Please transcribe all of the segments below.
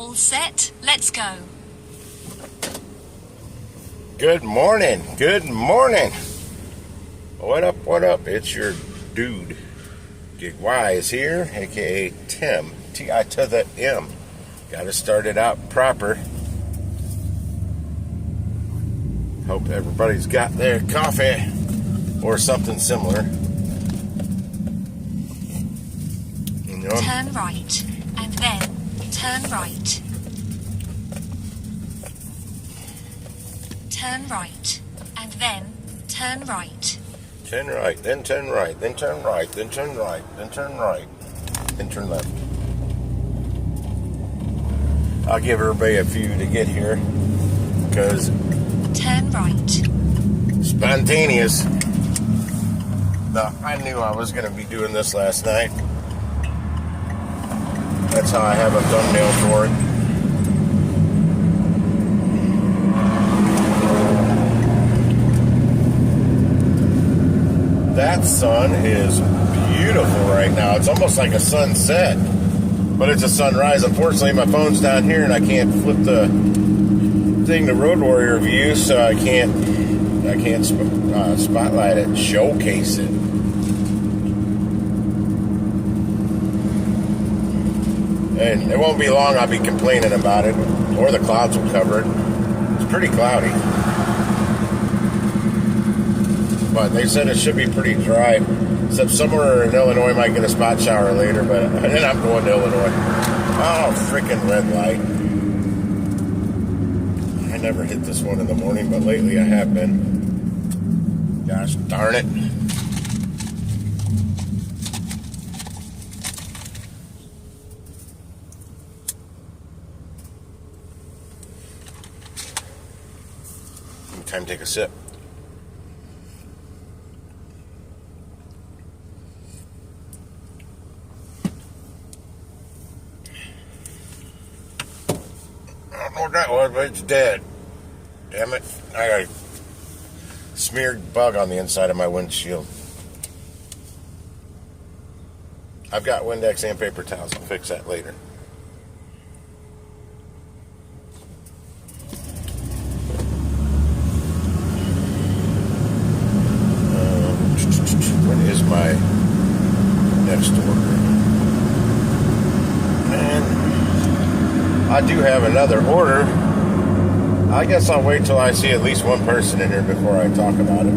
All set, let's go. Good morning, good morning. What up, it's your dude, GIGWISE here, aka Tim, T-I to the M. Gotta start it out proper. Hope everybody's got their coffee or something similar. You know, turn right, and then turn right. Turn right, and then turn right. Turn right, then turn right, then turn right, then turn right, then turn right, then turn left. I'll give everybody a few to get here, because turn right. Spontaneous. Now, I knew I was going to be doing this last night. That's how I have a thumbnail for it. That sun is beautiful right now. It's almost like a sunset, but it's a sunrise. Unfortunately, my phone's down here and I can't flip the thing to Road Warrior view, so I can't spotlight it, showcase it. And it won't be long I'll be complaining about it, or the clouds will cover it. It's pretty cloudy. But they said it should be pretty dry, except somewhere in Illinois might get a spot shower later, but then I'm going to Illinois. Oh, freaking red light. I never hit this one in the morning, but lately I have been. Gosh darn it. Time to take a sip. I don't know what that was, but it's dead. Damn it. I got a smeared bug on the inside of my windshield. I've got Windex and paper towels. I'll fix that later. What is my next order? And I do have another order. I guess I'll wait till I see at least one person in here before I talk about it.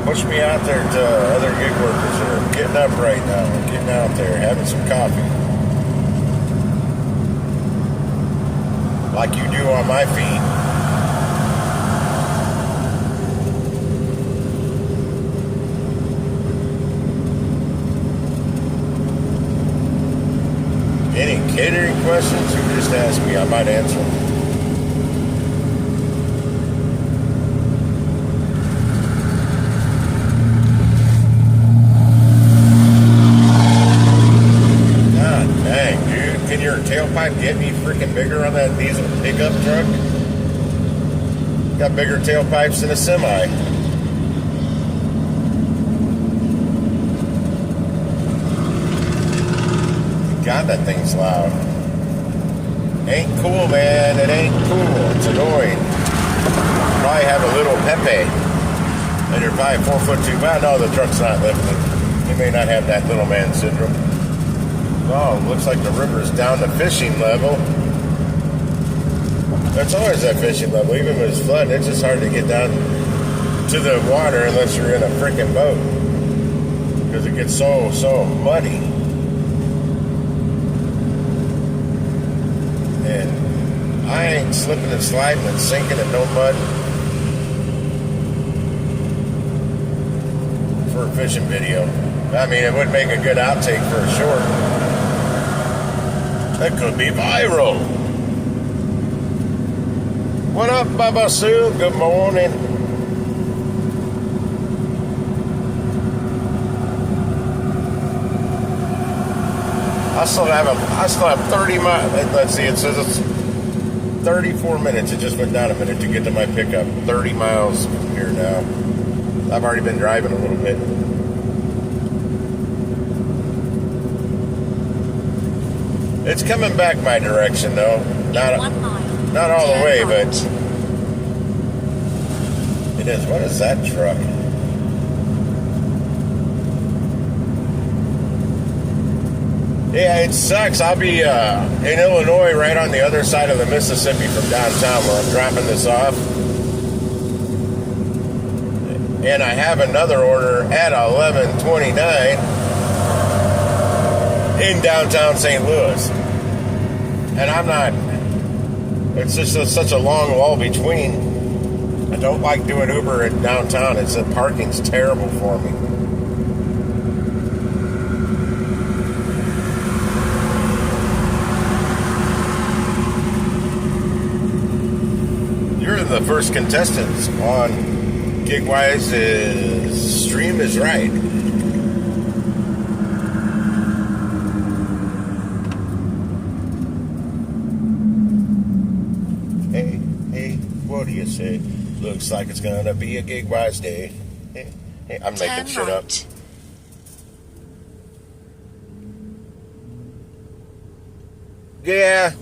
Push me out there to other gig workers that are getting up right now, getting out there, having some coffee. Like you do on my feed. Any catering questions, you just ask me, I might answer them. Tailpipe get any freaking bigger on that diesel pickup truck? Got bigger tailpipes than a semi. God, that thing's loud. Ain't cool, man. It ain't cool. It's annoying. Probably have a little Pepe. And you're probably 4'2". Well, no, the truck's not lifting. You may not have that little man syndrome. Oh, looks like the river's down to fishing level. There's always that fishing level. Even when it's flooding, it's just hard to get down to the water unless you're in a freaking boat. Because it gets so muddy. And I ain't slipping and sliding and sinking in no mud for a fishing video. I mean, it would make a good outtake for a short. That could be viral. What up, Baba Sue? Good morning. I still have 30 miles. Let's see, it says it's 34 minutes. It just went down a minute to get to my pickup. 30 miles from here now. I've already been driving a little bit. It's coming back my direction though. Not all the way, but it is. What is that truck? Yeah, it sucks. I'll be in Illinois, right on the other side of the Mississippi from downtown where I'm dropping this off. And I have another order at 11:29 in downtown St. Louis. And I'm not, it's just such a long wall between. I don't like doing Uber in downtown. The parking's terrible for me. You're the first contestants on GIGWISE. Stream is right. Hey, what do you say? Looks like it's gonna be a GIGWISE day. Hey, I'm making shit up. Yeah.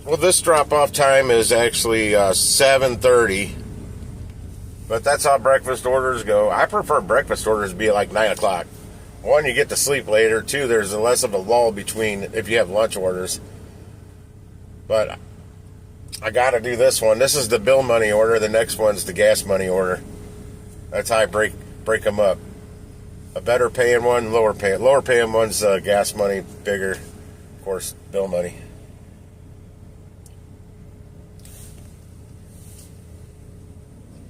Well, this drop-off time is actually 7:30, but that's how breakfast orders go. I prefer breakfast orders to be like 9 o'clock. One, you get to sleep later. Two, there's less of a lull between if you have lunch orders. But I got to do this one. This is the bill money order. The next one's the gas money order. That's how I break them up. A better paying one, lower paying. Lower paying one's gas money, bigger, of course, bill money.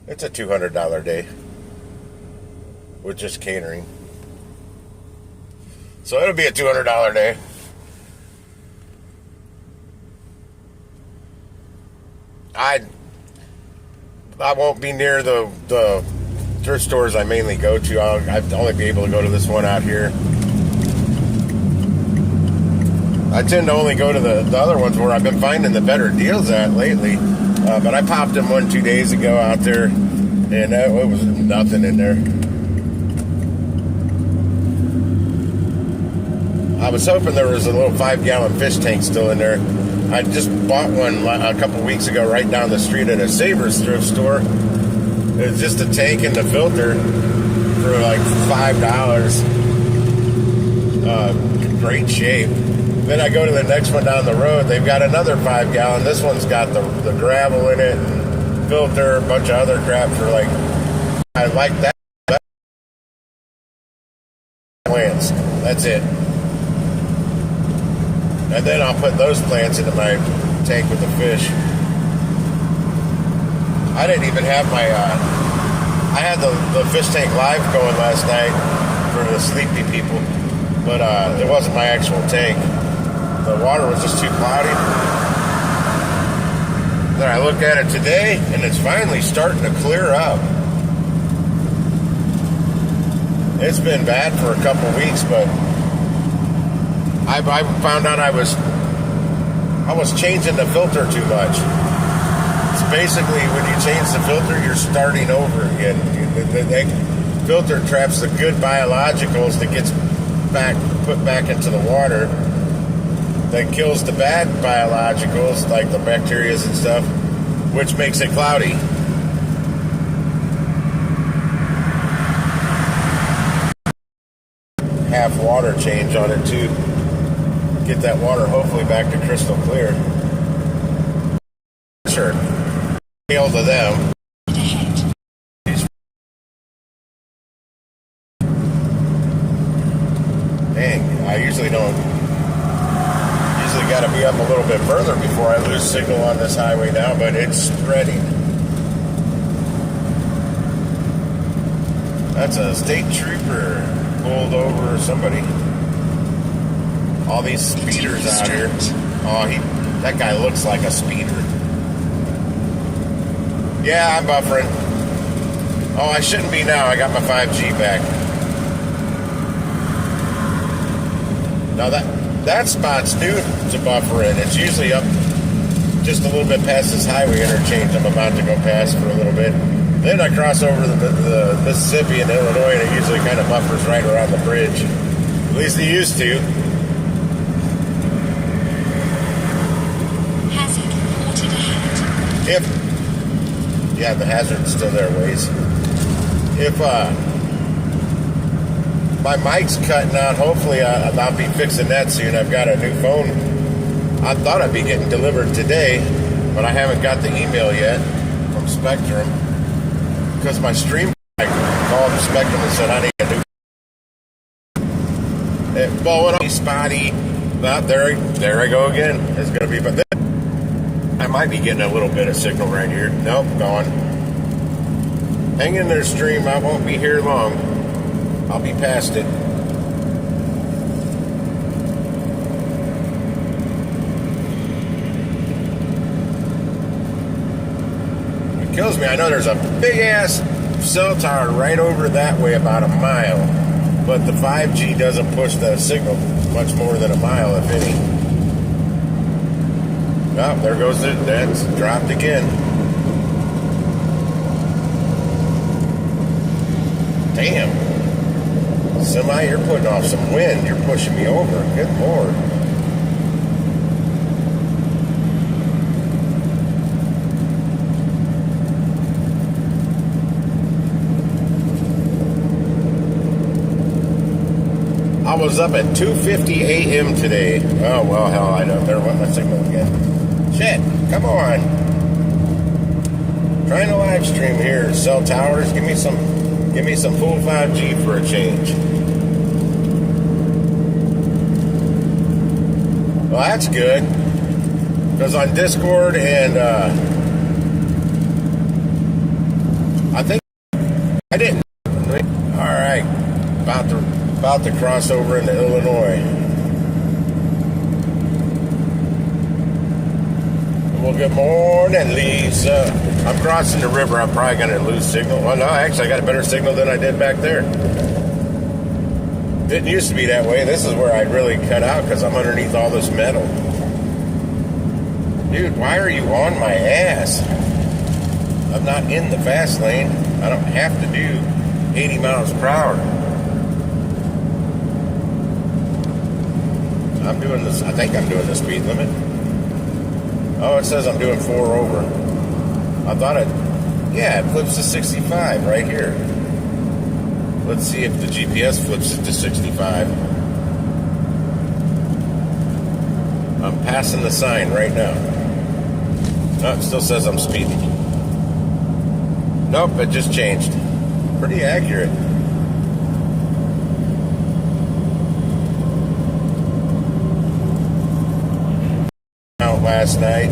It's a $200 day with just catering. So it'll be a $200 day. I won't be near the thrift stores I mainly go to. I'd only be able to go to this one out here. I tend to only go to the other ones where I've been finding the better deals at lately. But I popped in 1-2 days ago out there, and it was nothing in there. I was hoping there was a little 5-gallon fish tank still in there. I just bought one a couple weeks ago right down the street at a Savers thrift store. It's just a tank and the filter for like $5. Great shape. Then I go to the next one down the road. They've got another 5-gallon. This one's got the gravel in it, and filter, a bunch of other crap for like. I like that. Plants. That's it. And then I'll put those plants into my tank with the fish. I didn't even have my. I had the fish tank live going last night for the sleepy people, but it wasn't my actual tank. The water was just too cloudy. Then I looked at it today, and it's finally starting to clear up. It's been bad for a couple weeks, but I found out I was changing the filter too much. It's basically when you change the filter, you're starting over again. The filter traps the good biologicals that gets put back into the water. That kills the bad biologicals, like the bacteria and stuff, which makes it cloudy. Half water change on it too. Get that water hopefully back to crystal clear. Sure. Hail to them. Dang, I usually don't. Got to be up a little bit further before I lose signal on this highway now, but it's spreading. That's a state trooper pulled over somebody. All these speeders out here. Oh, that guy looks like a speeder. Yeah, I'm buffering. Oh, I shouldn't be now. I got my 5G back. Now that spot's new to buffering. It's usually up just a little bit past this highway interchange I'm about to go past for a little bit. Then I cross over the Mississippi and Illinois, and it usually kind of buffers right around the bridge. At least it used to. Hazard reported ahead. Yeah, the hazard's still there, ways. If my mic's cutting out, hopefully I'll be fixing that soon. I've got a new phone. I thought I'd be getting delivered today, but I haven't got the email yet from Spectrum because my stream called Spectrum and said I need a new. It blowing up, spotty. There I go again. It's gonna be, but then I might be getting a little bit of signal right here. Nope, gone. Hang in there, stream. I won't be here long. I'll be past it. It kills me. I know there's a big ass cell tower right over that way, about a mile, but the 5G doesn't push the signal much more than a mile, if any. Oh, there goes it. That's dropped again. Damn. Semi, you're putting off some wind. You're pushing me over. Good Lord. I was up at 2:50 a.m. today. Oh, well, hell, I know. There went my signal again. Shit, come on. Trying to live stream here. Cell towers, give me some full 5G for a change. Well, that's good. Because on Discord and I think I didn't. All right, about to cross over into Illinois. Well, good morning, Lisa. I'm crossing the river. I'm probably going to lose signal. Well, no, actually, I got a better signal than I did back there. Didn't used to be that way. This is where I'd really cut out because I'm underneath all this metal. Dude, why are you on my ass? I'm not in the fast lane. I don't have to do 80 miles per hour. I'm doing this. I think I'm doing the speed limit. Oh, it says I'm doing 4 over. I thought it flips to 65 right here. Let's see if the GPS flips it to 65. I'm passing the sign right now. Oh, it still says I'm speeding. Nope, it just changed. Pretty accurate. Last night.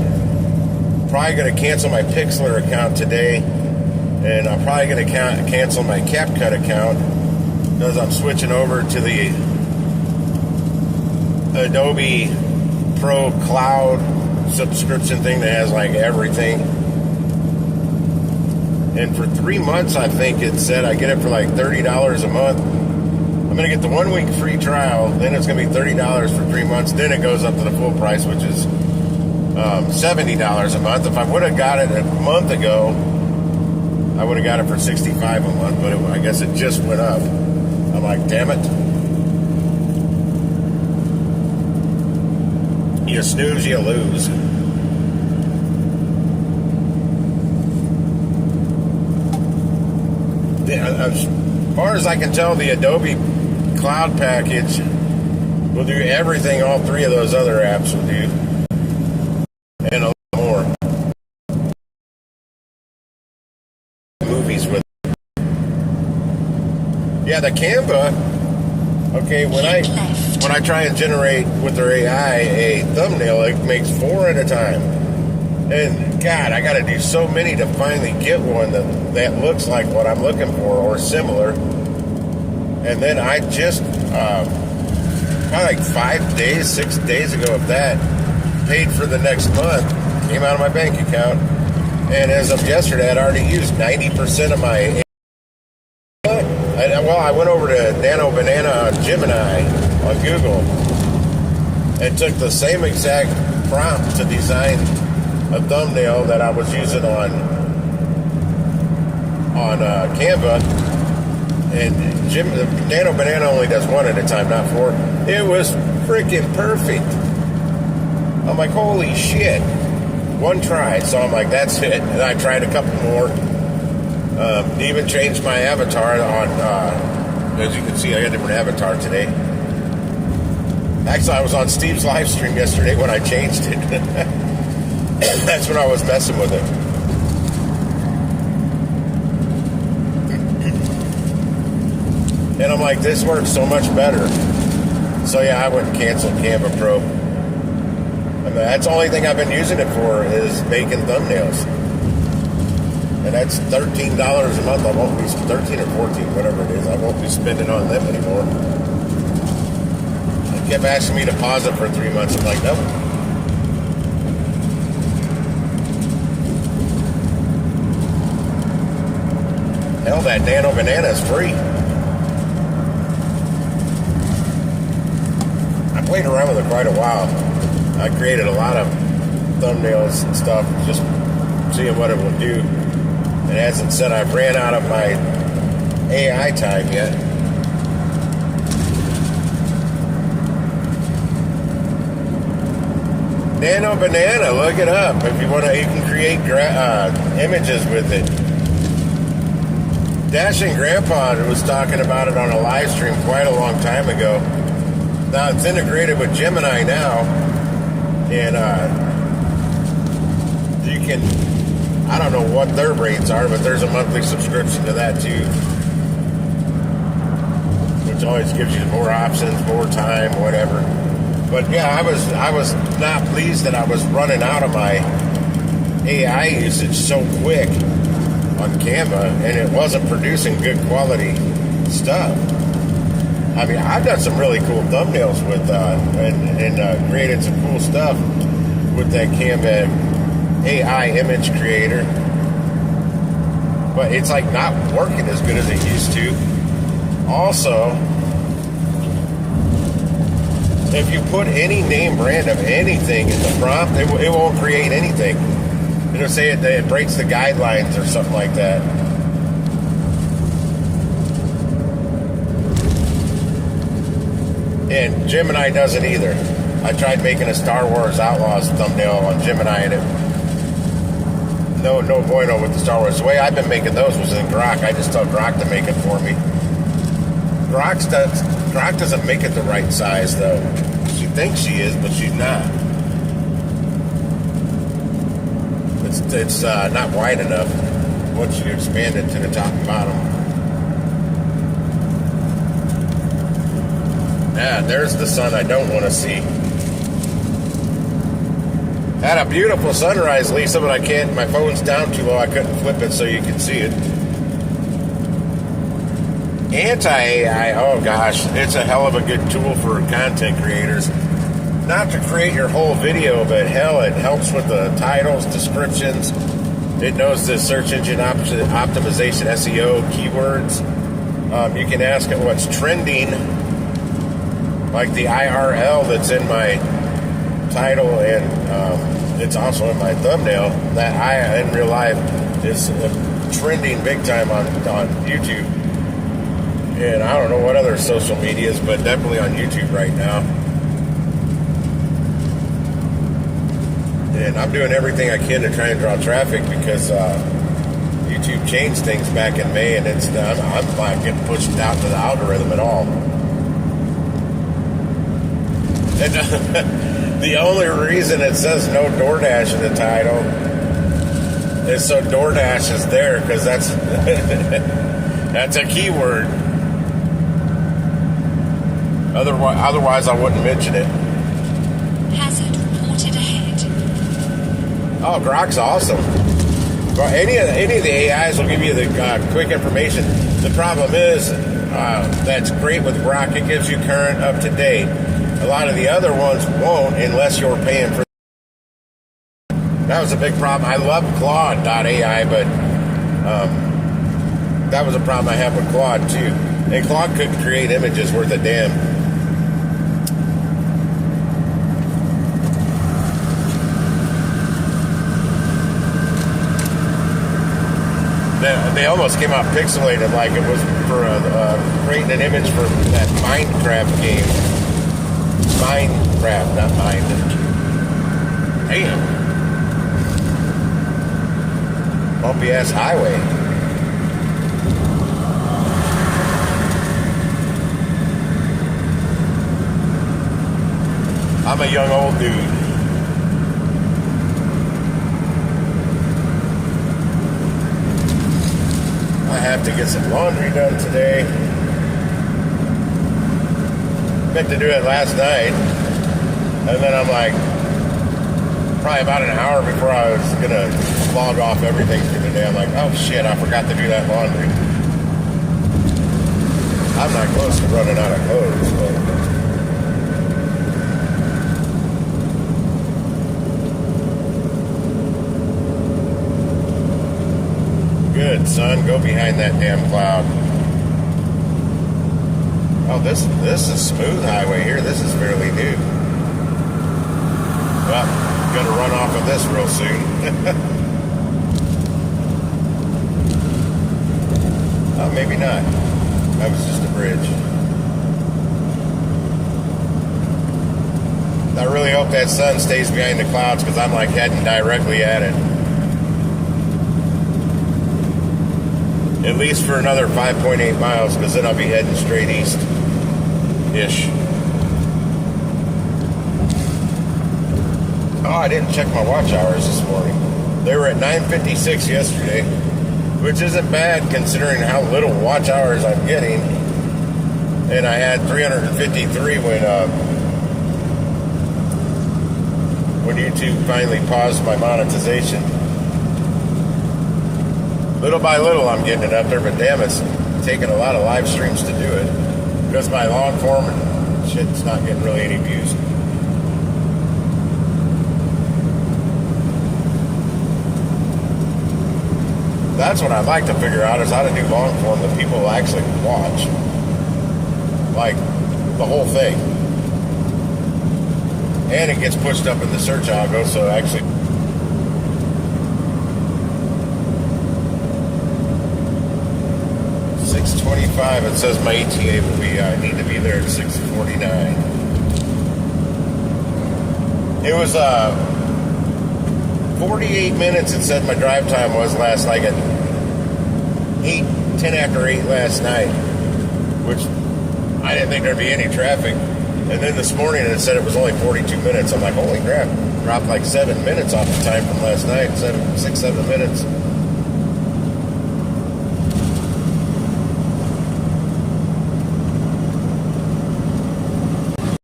Probably going to cancel my Pixlr account today, and I'm probably going to cancel my CapCut account because I'm switching over to the Adobe Pro Cloud subscription thing that has like everything. And for 3 months, I think it said I get it for like $30 a month. I'm going to get the 1 week free trial, then it's going to be $30 for 3 months, then it goes up to the full price, which is $70 a month. If I would have got it a month ago, I would have got it for $65 a month, but I guess it just went up. I'm like, damn it. You snooze, you lose. As far as I can tell, the Adobe Cloud package will do everything all 3 of those other apps will do. And a lot more. Movies with. Yeah, the Canva. Okay, when I try and generate with their AI a thumbnail, it makes 4 at a time. And God, I got to do so many to finally get one that looks like what I'm looking for or similar. And then I just probably like 6 days ago, if that, paid for the next month, came out of my bank account, and as of yesterday, I'd already used 90% of my. I went over to Nano Banana Gemini on Google, and took the same exact prompt to design a thumbnail that I was using on Canva. And Nano Banana only does one at a time, not four. It was freaking perfect. I'm like, holy shit. One try. So I'm like, that's it. And I tried a couple more. Even changed my avatar on, as you can see, I got a different avatar today. Actually, I was on Steve's live stream yesterday when I changed it. That's when I was messing with it. And I'm like, this works so much better. So yeah, I went and canceled Canva Pro. And that's the only thing I've been using it for is making thumbnails. And that's $13 a month. I won't be 13 or 14, whatever it is. I won't be spending on them anymore. They kept asking me to pause it for 3 months. I'm like, nope. Hell, that Nano Banana is free. I played around with it quite a while. I created a lot of thumbnails and stuff, just seeing what it will do. It hasn't said I've ran out of my AI time yet. Nano Banana, look it up. If you want to, you can create images with it. Dashing Grandpa was talking about it on a live stream quite a long time ago. Now it's integrated with Gemini now, and you can, I don't know what their rates are, but there's a monthly subscription to that too, which always gives you more options, more time, whatever. But yeah, I was not pleased that I was running out of my AI usage so quick on Canva, and it wasn't producing good quality stuff. I mean, I've done some really cool thumbnails with and created some cool stuff with that Canva AI image creator, but it's like not working as good as it used to. Also, if you put any name brand of anything in the prompt, it won't create anything. It'll say it breaks the guidelines or something like that. And Gemini doesn't either. I tried making a Star Wars Outlaws thumbnail on Gemini, and it no bueno with the Star Wars. The way I've been making those was in Grok. I just tell Grok to make it for me. Grok doesn't make it the right size, though. She thinks she is, but she's not. It's not wide enough once you expand it to the top and bottom. Yeah, there's the sun I don't want to see. Had a beautiful sunrise, Lisa, but I can't. My phone's down too low. I couldn't flip it so you can see it. Anti-AI, oh gosh, it's a hell of a good tool for content creators. Not to create your whole video, but hell, it helps with the titles, descriptions. It knows the search engine optimization, SEO, keywords. You can ask it what's trending, like the IRL that's in my title, and it's also in my thumbnail. That I in real life is trending big time on YouTube. And I don't know what other social medias, but definitely on YouTube right now. And I'm doing everything I can to try and draw traffic because YouTube changed things back in May, and I'm not getting pushed out to the algorithm at all. And the only reason it says no DoorDash in the title is so DoorDash is there, because that's that's a keyword. Otherwise, I wouldn't mention it. Hazard reported ahead. Oh, Grok's awesome. Well, any of the AIs will give you the quick information. The problem is that's great with Grok. It gives you current, up to date. A lot of the other ones won't unless you're paying for. That was a big problem. I love Claude.ai, but that was a problem I had with Claude too. And Claude couldn't create images worth a damn. They almost came out pixelated, like it was for creating an image for that Minecraft game. Minecraft, not Mind. Damn. Bumpy ass highway. I'm a young old dude. I have to get some laundry done today. Meant to do it last night, and then I'm like, probably about an hour before I was gonna log off everything for the day. I'm like, oh shit, I forgot to do that laundry. I'm not close to running out of clothes, but good, son. Go behind that damn cloud. Oh, this is a smooth highway here. This is fairly new. Well, gonna run off of this real soon. Oh, maybe not. That was just a bridge. I really hope that sun stays behind the clouds because I'm like heading directly at it. At least for another 5.8 miles, because then I'll be heading straight east-ish. Oh, I didn't check my watch hours this morning. They were at 9:56 yesterday, which isn't bad considering how little watch hours I'm getting. And I had 353 when YouTube finally paused my monetization. Little by little, I'm getting it up there, but damn, it's taking a lot of live streams to do it because my long form and shit's not getting really any views. That's what I'd like to figure out is how to do long form that people will actually watch, like the whole thing, and it gets pushed up in the search algo, so actually. 6:25. It says my ETA will be. I need to be there at 6:49. It was 48 minutes. It said my drive time was last, like at 10 after 8 last night, which I didn't think there'd be any traffic. And then this morning it said it was only 42 minutes. I'm like, holy crap! Dropped like 7 minutes off the time from last night. 6-7 minutes.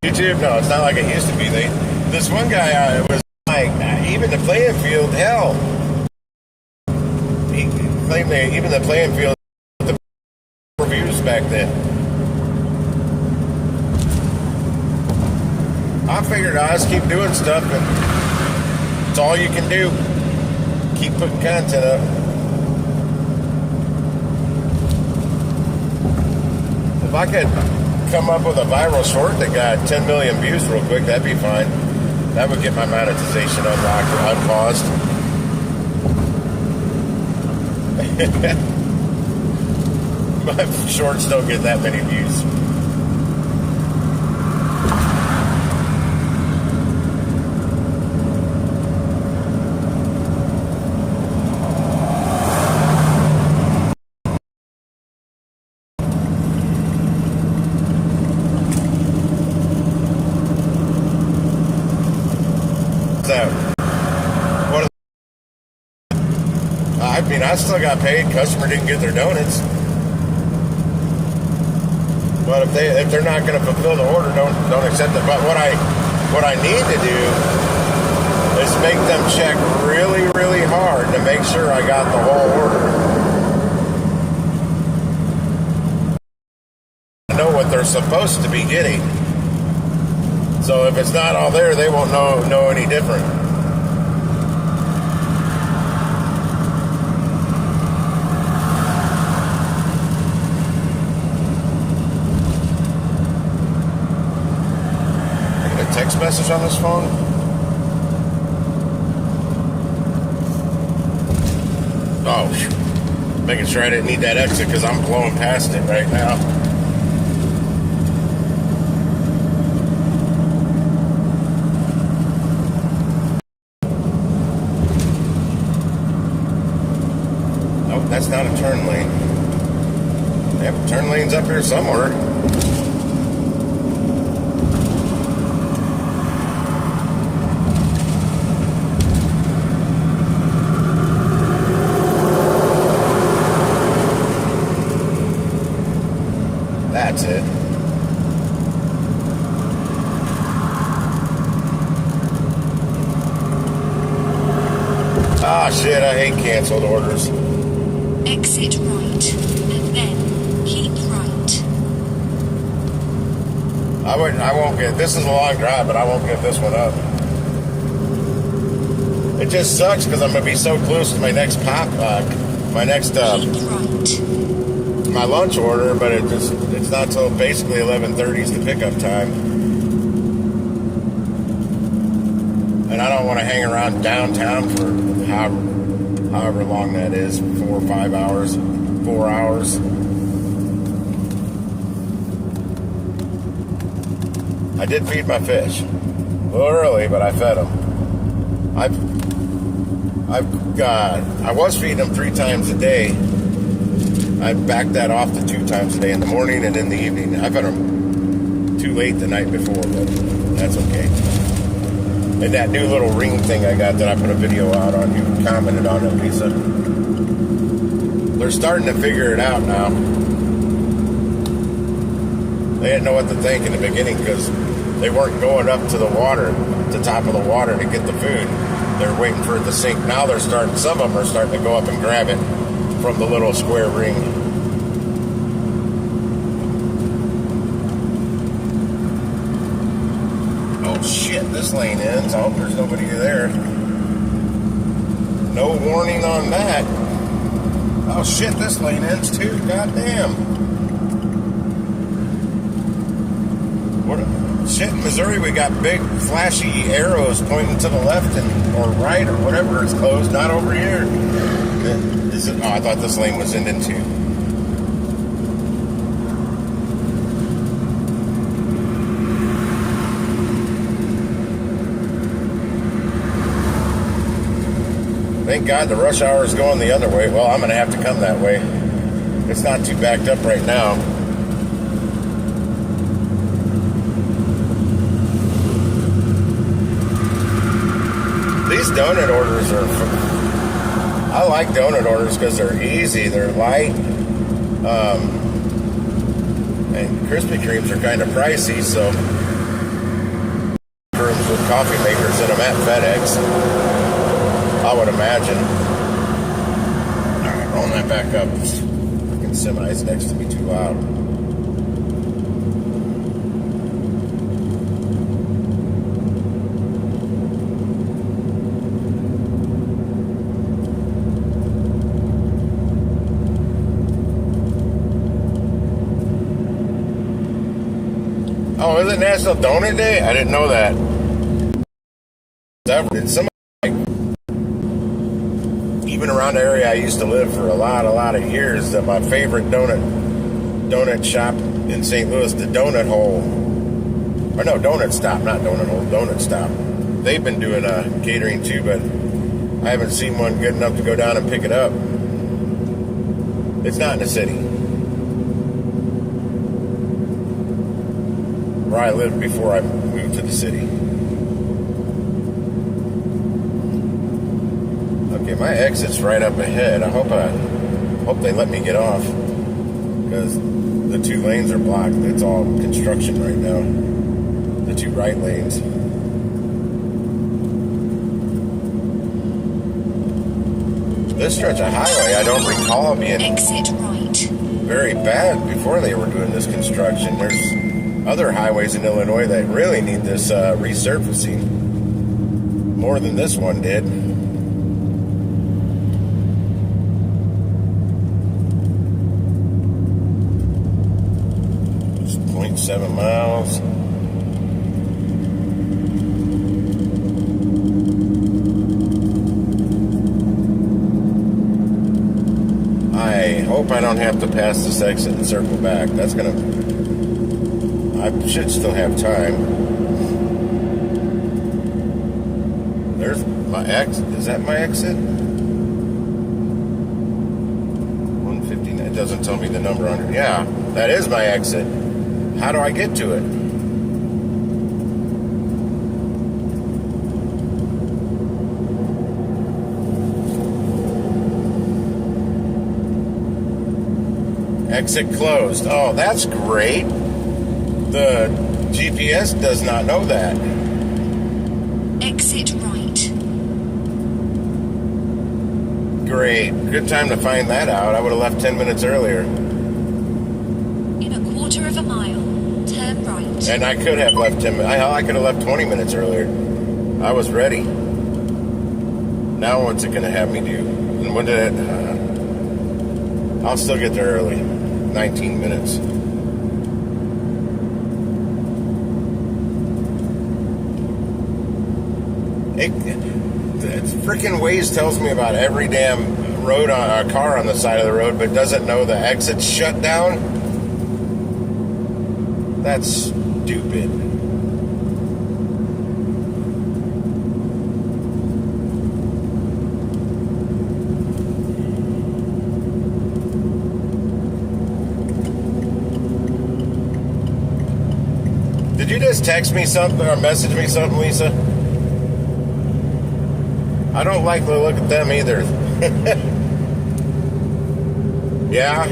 YouTube, no, it's not like it used to be. This one guy was like, even the playing field, hell. He claimed that even the playing field, the reviews back then. I figured I'll just keep doing stuff, and it's all you can do. Keep putting content up. If I could come up with a viral short that got 10 million views real quick, that'd be fine. That would get my monetization unlocked or unpaused. My shorts don't get that many views. I still got paid. Customer didn't get their donuts. But if they're not going to fulfill the order, don't accept it. But what I need to do is make them check really, really hard to make sure I got the whole order. I know what they're supposed to be getting. So if it's not all there, they won't know any different. Text message on this phone? Oh, Making sure I didn't need that exit because I'm blowing past it right now. Nope, that's not a turn lane. Yep, turn lane's up here somewhere. That's it. Ah, shit, I hate canceled orders. Exit right, and then keep right. I won't get, this is a long drive, but I won't give this one up. It just sucks because I'm going to be so close to my next my next, keep right. my lunch order, but it's not till basically 11:30 is the pickup time. And I don't want to hang around downtown for however long that is, 4 or 5 hours, 4 hours. I did feed my fish. A little early, but I fed them. I was feeding them 3 times a day. I backed that off to 2 times a day, in the morning and in the evening. I fed them too late the night before, but that's okay. And that new little ring thing I got that I put a video out on, you commented on it, Lisa. They're starting to figure it out now. They didn't know what to think in the beginning because they weren't going up to the water, to top of the water to get the food. They're waiting for it to sink. Now they're starting, some of them are starting to go up and grab it from the little square ring. Oh shit, this lane ends. I hope there's nobody there. No warning on that. Oh shit, this lane ends too. Goddamn. What? Shit, in Missouri we got big flashy arrows pointing to the left or right or whatever. It's closed. Not over here. Oh, I thought this lane was ending too. Thank God the rush hour is going the other way. Well, I'm going to have to come that way. It's not too backed up right now. These donut orders are... I like donut orders because they're easy, they're light, and Krispy Kremes are kind of pricey, so with coffee makers in them at FedEx, I would imagine. Alright, rolling that back up. Fucking semi's next to me too loud. Oh, is it National Donut Day? I didn't know that. Did somebody, even around the area I used to live for a lot of years, that my favorite donut shop in St. Louis, the Donut Hole, or no, Donut Stop, not Donut Hole, Donut Stop. They've been doing catering too, but I haven't seen one good enough to go down and pick it up. It's not in the city. Where I lived before I moved to the city. Okay, my exit's right up ahead. I hope they let me get off because the 2 lanes are blocked. It's all construction right now. The 2 right lanes. This stretch of highway, I don't recall being exit right. Very bad before they were doing this construction. There's other highways in Illinois that really need this resurfacing more than this one did. Just 0.7 miles. I I hope I don't have to pass this exit and circle back. That's gonna... I should still have time. There's my exit. Is that my exit? 159. It doesn't tell me the number on it. Yeah, that is my exit. How do I get to it? Exit closed. Oh, that's great. The GPS does not know that. Exit right. Great. Good time to find that out. I would have left 10 minutes earlier. In a quarter of a mile, turn right. And I could have left 10 minutes. I could have left 20 minutes earlier. I was ready. Now what's it going to have me do? And when did it... I'll still get there early. 19 minutes. The freaking Waze tells me about every damn road on a car on the side of the road, but doesn't know the exit's shut down. That's stupid. Did you just text me something or message me something, Lisa? I don't like to look at them either. Yeah?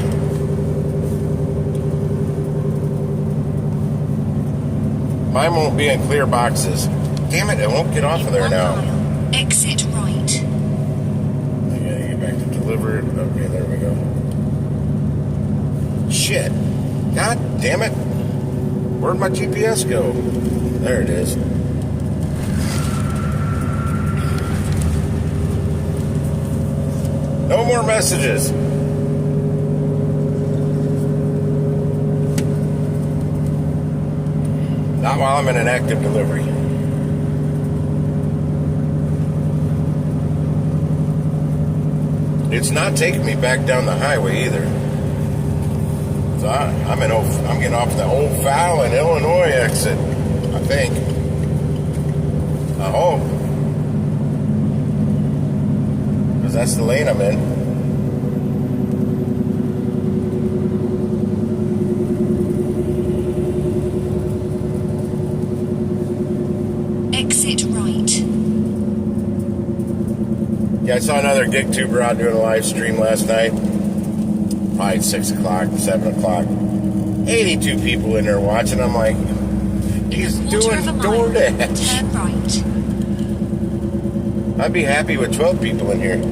Mine won't be in clear boxes. Damn it, it won't get off of there now. Exit right. I gotta get back to deliver it. Okay, there we go. Shit. God damn it. Where'd my GPS go? There it is. No more messages. Not while I'm in an active delivery. It's not taking me back down the highway either. So I'm getting off the Old Fallon, Illinois exit, I think. I hope. Because that's the lane I'm in. Exit right. Yeah, I saw another gig tuber out doing a live stream last night. Probably 6 o'clock, 7 o'clock. 82 people in there watching. I'm like, he's doing DoorDash. Turn right. I'd be happy with 12 people in here.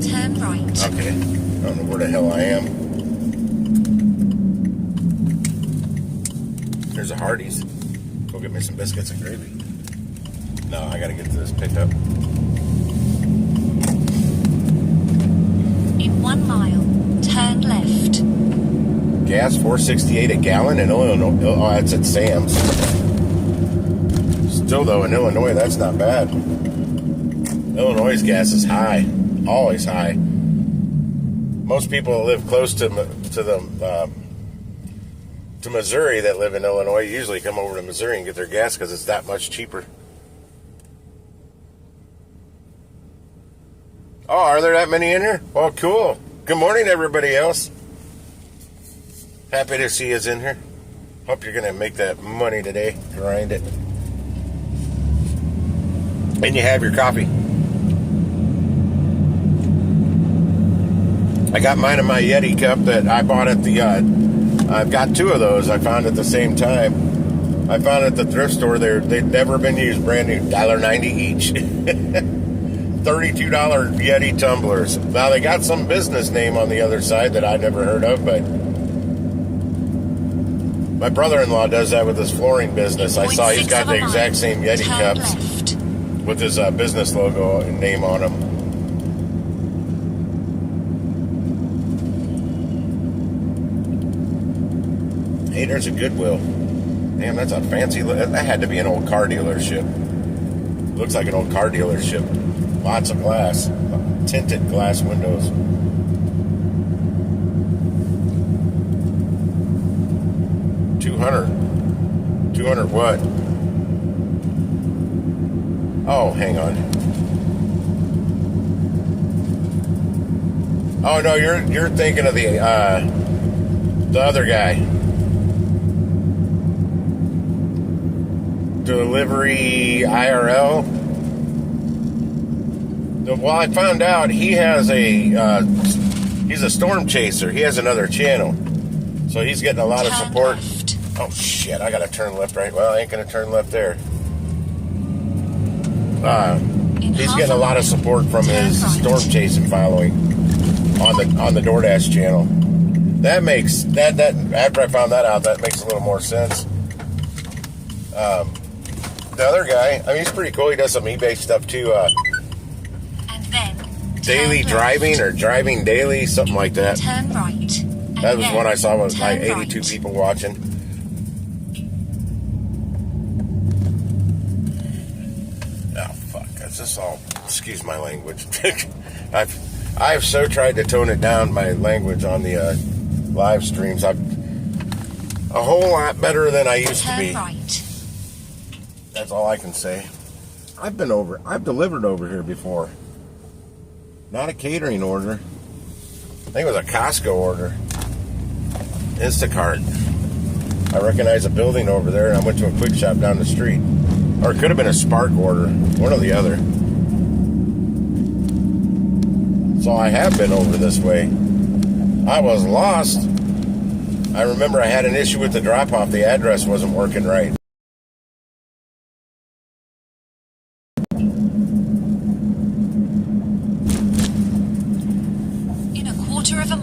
Turn right. Okay. I don't know where the hell I am. There's a Hardee's. Go get me some biscuits and gravy. No, I gotta get to this pickup. In 1 mile, turn left. Gas $4.68 a gallon in Illinois. Oh, that's at Sam's. Still though, in Illinois, that's not bad. Illinois' gas is high, always high. Most people that live close to Missouri that live in Illinois usually come over to Missouri and get their gas because it's that much cheaper. Oh, are there that many in here? Well, cool. Good morning, everybody else. Happy to see you in here. Hope you're going to make that money today. Grind it. And you have your coffee. I got mine in my Yeti cup that I bought at the... I've got 2 of those I found at the same time. I found at the thrift store. They'd never been used. Brand new. $1.90 each. $32 Yeti tumblers. Now, they got some business name on the other side that I'd never heard of, but... My brother-in-law does that with his flooring business. I saw he's got the exact same Yeti cups with his business logo and name on them. Hey, there's a Goodwill. Damn, that's a fancy... That had to be an old car dealership. Looks like an old car dealership. Lots of glass. Tinted glass windows. $200 what? Oh, hang on. Oh no, you're thinking of the other guy. Delivery IRL. Well, I found out he has he's a storm chaser. He has another channel, so he's getting a lot of support. Oh shit! I gotta turn left, right? Well, I ain't gonna turn left there. He's getting a lot of support from his storm chasing following on the DoorDash channel. That makes that after I found that out, that makes a little more sense. The other guy, I mean, he's pretty cool. He does some eBay stuff too. And then daily driving or driving daily, something like that. Turn right. That was one I saw with like 82 people watching. Oh fuck! That's just all. Excuse my language. I've so tried to tone it down, my language on the live streams. I'm a whole lot better than I used to be. Right. That's all I can say. I've delivered over here before. Not a catering order. I think it was a Costco order. Instacart. I recognize a building over there, and I went to a quick shop down the street. Or it could have been a Spark order. One or the other. So I have been over this way. I was lost. I remember I had an issue with the drop-off. The address wasn't working right.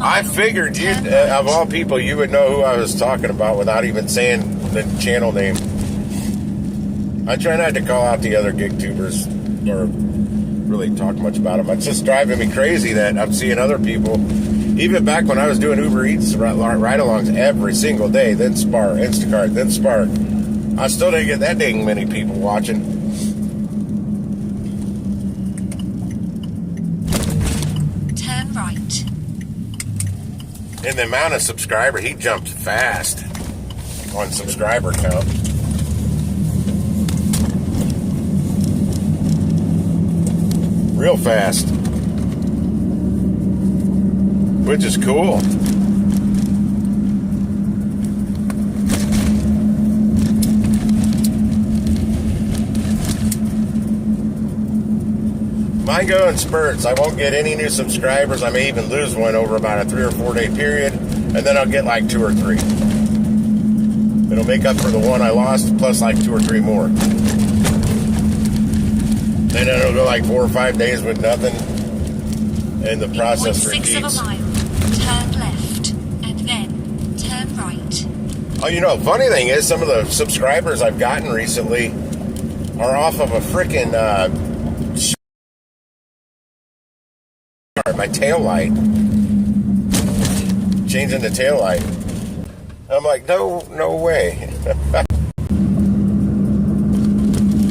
I figured you, of all people, you would know who I was talking about without even saying the channel name. I try not to call out the other gig tubers or really talk much about them. It's just driving me crazy that I'm seeing other people, even back when I was doing Uber Eats ride-alongs every single day, then Spark, Instacart, then Spark. I still didn't get that dang many people watching. Turn right. And the amount of subscriber, he jumped fast on subscriber count. Real fast. Which is cool. Mine go in spurts. I won't get any new subscribers. I may even lose one over about a 3 or 4 day period, and then I'll get like 2 or 3. It'll make up for the one I lost, plus like 2 or 3 more. Then it'll go like 4 or 5 days with nothing, and the process repeats. 0.6 of a mile, turn left, and then turn right. Oh, you know, funny thing is, some of the subscribers I've gotten recently are off of a frickin' my tail light, changing the tail light. I'm like, no way.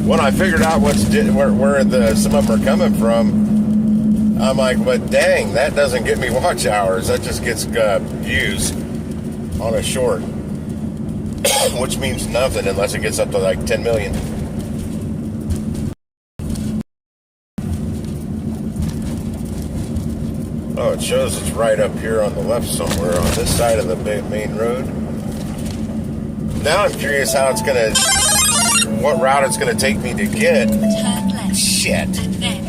When I figured out where some of them are coming from, I'm like, but dang, that doesn't get me watch hours. That just gets views on a short, which means nothing unless it gets up to like 10 million. Oh, it shows it's right up here on the left somewhere on this side of the main road. Now I'm curious how it's gonna, what route it's gonna take me to get. Turn left. Shit. And then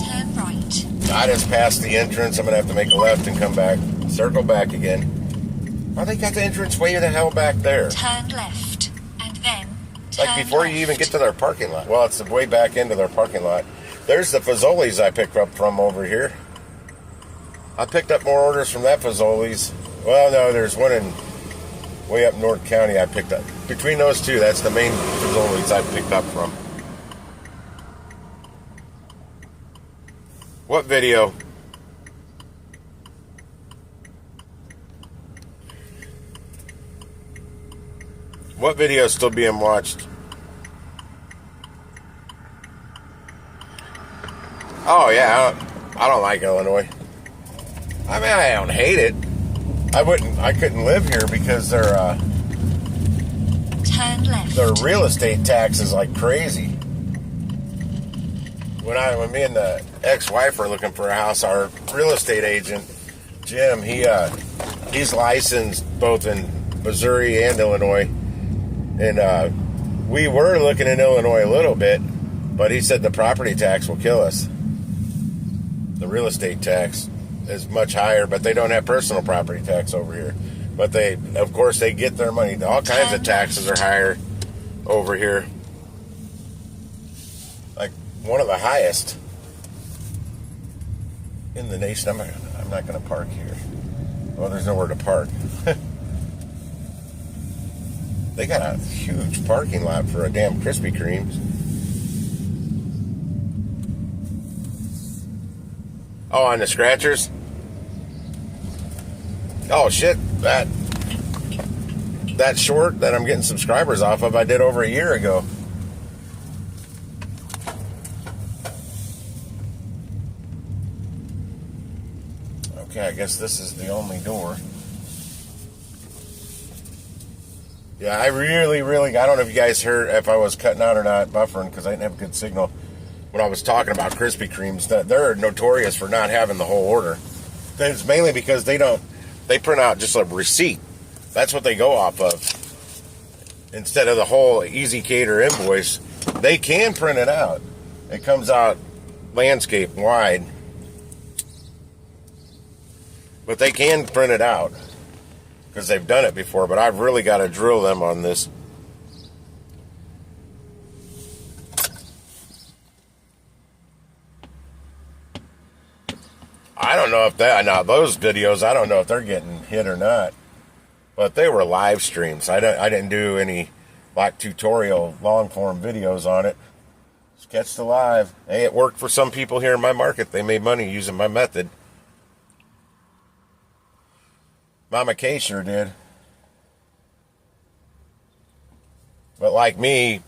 turn right. I just passed the entrance. I'm gonna have to make a left and come back, circle back again. Oh, they got the entrance way the hell back there. Turn left, and then turn like before you even get to their parking lot. Well, it's the way back into their parking lot. There's the Fazoli's I picked up from over here. I picked up more orders from that Fazoli's. Well, no, there's one in way up North County I picked up. Between those two, that's the main Fazoli's I picked up from. What video? What video is still being watched? Oh yeah, I don't like Illinois. I mean, I don't hate it. I couldn't live here because turn left. their real estate tax is like crazy. When me and the ex-wife were looking for a house, our real estate agent, Jim, he's licensed both in Missouri and Illinois. And we were looking in Illinois a little bit, but he said the property tax will kill us. The real estate tax is much higher, but they don't have personal property tax over here. But of course, they get their money. All kinds of taxes are higher over here. Like one of the highest in the nation. I'm not going to park here. Well, there's nowhere to park. They got a huge parking lot for a damn Krispy Kreme's. Oh, on the scratchers? Oh, shit. That short that I'm getting subscribers off of, I did over a year ago. Okay, I guess this is the only door. Yeah, I really, I don't know if you guys heard if I was cutting out or not, buffering, because I didn't have a good signal. When I was talking about Krispy Kremes, they're notorious for not having the whole order. It's mainly because they print out just a receipt. That's what they go off of. Instead of the whole Easy Cater invoice, they can print it out. It comes out landscape wide. But they can print it out because they've done it before, but I've really got to drill them on this. I don't know if those videos, I don't know if they're getting hit or not, but they were live streams. I didn't do any like tutorial long form videos on it. Just catch the live. Hey, it worked for some people here in my market. They made money using my method. Mama K sure did. But like me,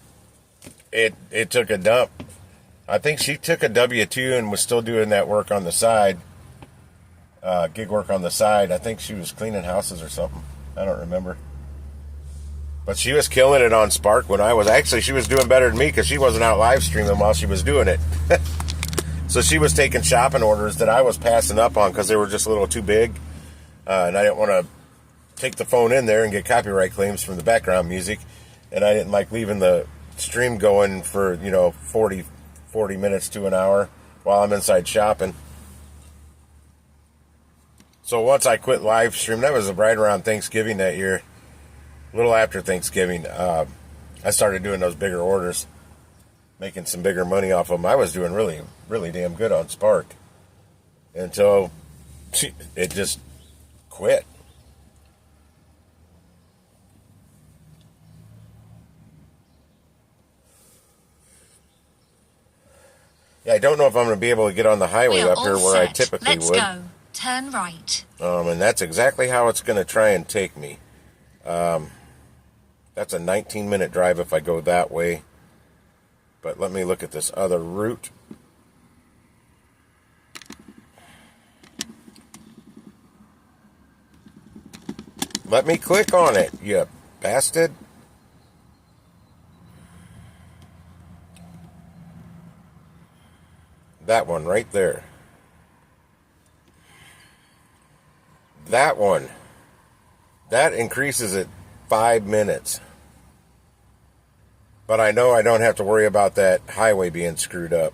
it took a dump. I think she took a W-2 and was still doing that work on the side. Gig work on the side. I think she was cleaning houses or something. I don't remember. But she was killing it on Spark when she was doing better than me because she wasn't out live streaming while she was doing it. So she was taking shopping orders that I was passing up on because they were just a little too big. And I didn't want to take the phone in there and get copyright claims from the background music. And I didn't like leaving the stream going for, 40 minutes to an hour while I'm inside shopping. So once I quit live stream, that was right around Thanksgiving that year, a little after Thanksgiving, I started doing those bigger orders, making some bigger money off of them. I was doing really, really damn good on Spark until it just quit. Yeah, I don't know if I'm going to be able to get on the highway up here where I typically would. Let's go. Turn right. And that's exactly how it's going to try and take me. That's a 19-minute drive if I go that way. But let me look at this other route. Let me click on it, you bastard. That one right there. That one. That increases it 5 minutes. But I know I don't have to worry about that highway being screwed up.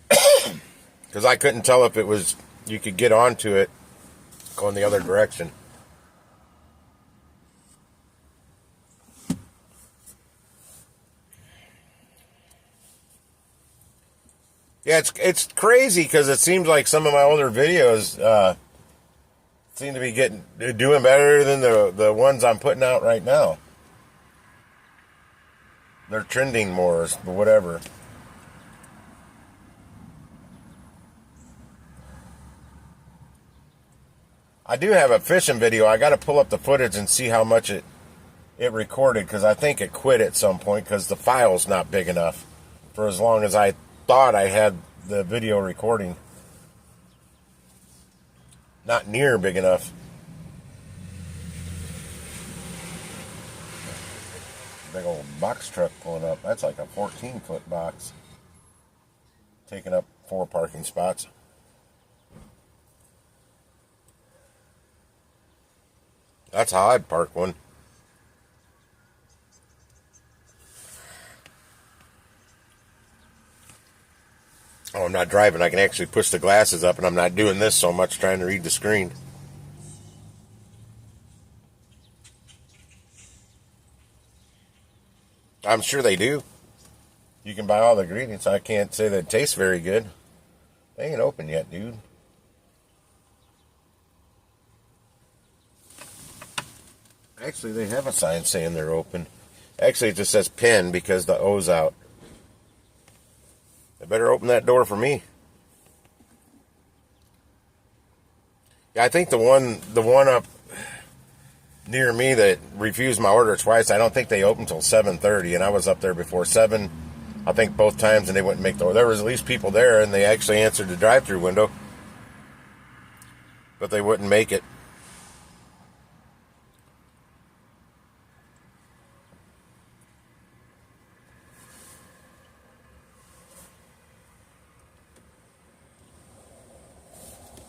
Because I couldn't tell if it was, you could get onto it going the other direction. Yeah, it's crazy because it seems like some of my older videos seem to be doing better than the ones I'm putting out right now. They're trending more, or whatever. I do have a fishing video. I got to pull up the footage and see how much it recorded, because I think it quit at some point because the file's not big enough for as long as I thought I had the video recording. Not near big enough. Big old box truck pulling up. That's like a 14-foot box. Taking up 4 parking spots. That's how I'd park one. Oh, I'm not driving. I can actually push the glasses up, and I'm not doing this so much trying to read the screen. I'm sure they do. You can buy all the ingredients. I can't say that it tastes very good. They ain't open yet, dude. Actually, they have a sign saying they're open. Actually, it just says pen because the O's out. They better open that door for me. Yeah, I think the one up near me that refused my order twice, I don't think they opened until 7:30, and I was up there before 7, I think both times, and they wouldn't make the order. There was at least people there, and they actually answered the drive-thru window, but they wouldn't make it.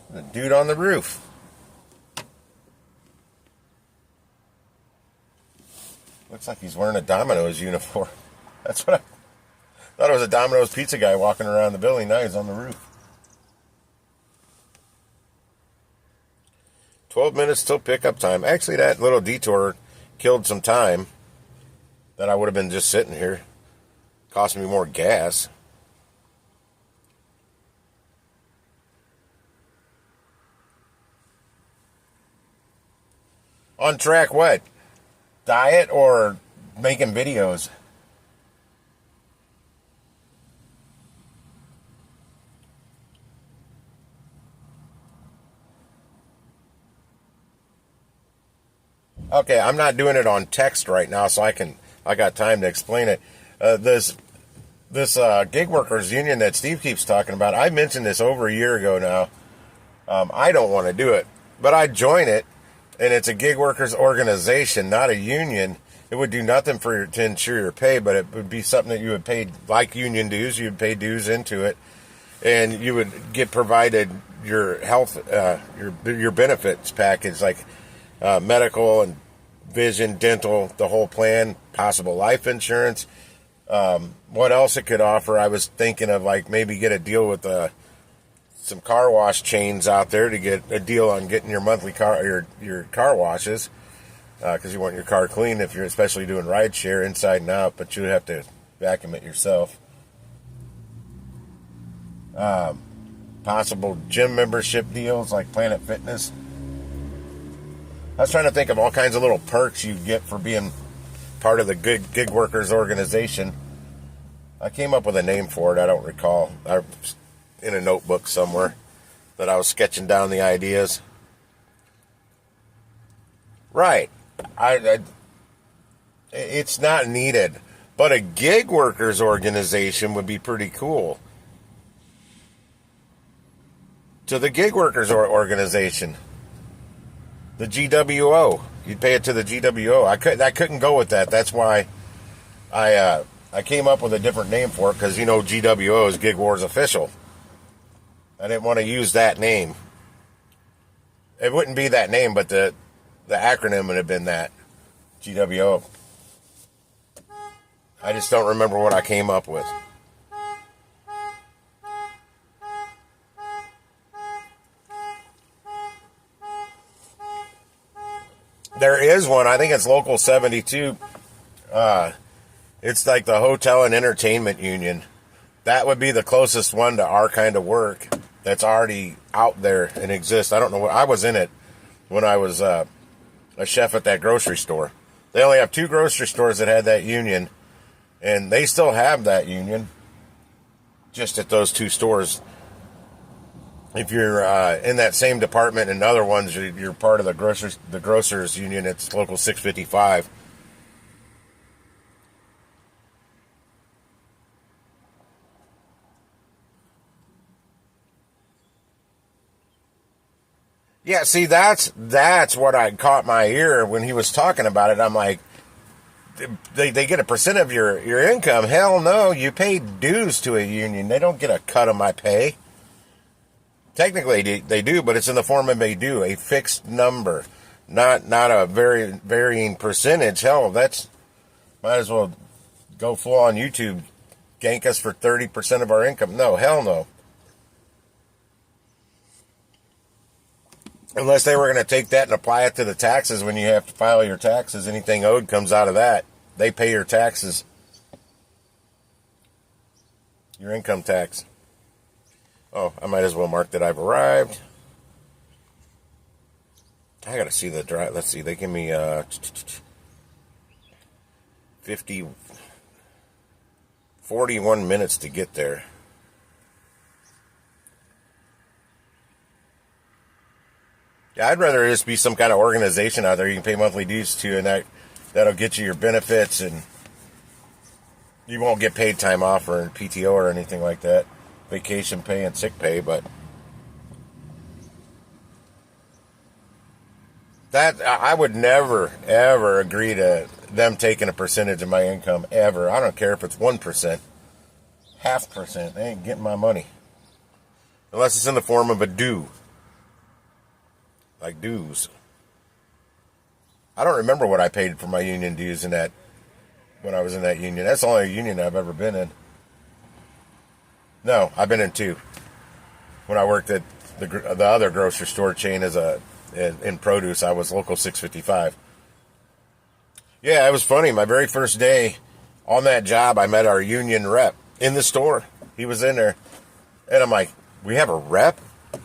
The dude on the roof. Looks like he's wearing a Domino's uniform. That's what I thought. It was a Domino's pizza guy walking around the building. Now he's on the roof. 12 minutes till pickup time. Actually, that little detour killed some time that I would have been just sitting here. Cost me more gas. On track what? Diet or making videos? Okay, I'm not doing it on text right now, so I got time to explain it. This gig workers union that Steve keeps talking about, I mentioned this over a year ago now. I don't want to do it, but I'd join it. And it's a gig workers organization, not a union. It would do nothing to ensure your pay, but it would be something that you would pay, like union dues. You would pay dues into it, and you would get provided your health, your benefits package, like medical and vision, dental, the whole plan, possible life insurance. What else it could offer? I was thinking of like maybe get a deal with some car wash chains out there to get a deal on getting your monthly your car washes, because you want your car clean if you're especially doing ride share inside and out, but you would have to vacuum it yourself. Possible gym membership deals like Planet Fitness. I was trying to think of all kinds of little perks you get for being part of the gig workers organization. I came up with a name for it. I don't recall. In a notebook somewhere that I was sketching down the ideas. Right. It's not needed, but a gig workers organization would be pretty cool. To the gig workers organization, the GWO, you'd pay it to the GWO. I couldn't go with that. That's why I came up with a different name for it, because GWO is Gig Wars Official. I didn't want to use that name. It wouldn't be that name, but the acronym would have been that. GWO. I just don't remember what I came up with. There is one. I think it's Local 72. It's like the Hotel and Entertainment Union. That would be the closest one to our kind of work that's already out there and exists. I don't know. I was in it when I was a chef at that grocery store. They only have 2 grocery stores that had that union, and they still have that union just at those 2 stores. if you're in that same department and other ones, you're part of the grocers union. It's local 655. Yeah, see, that's what I caught my ear when he was talking about it. I'm like, they get a percent of your income. Hell no, you pay dues to a union. They don't get a cut of my pay. Technically, they do, but it's in the form of a fixed number, not a very varying percentage. Hell, that's might as well go full on YouTube, gank us for 30% of our income. No, hell no. Unless they were going to take that and apply it to the taxes when you have to file your taxes. Anything owed comes out of that. They pay your taxes. Your income tax. Oh, I might as well mark that I've arrived. I got to see the drive. Let's see. They give me 41 minutes to get there. Yeah, I'd rather just be some kind of organization out there you can pay monthly dues to, and that'll get you your benefits, and you won't get paid time off or PTO or anything like that, vacation pay and sick pay. But that I would never ever agree to them taking a percentage of my income ever. I don't care if it's 1%, 0.5%. They ain't getting my money unless it's in the form of a due. Like dues. I don't remember what I paid for my union dues when I was in that union. That's the only union I've ever been in. No, I've been in 2. When I worked at the other grocery store chain in produce, I was local 655. Yeah, it was funny. My very first day on that job, I met our union rep in the store. He was in there, and I'm like, "We have a rep?"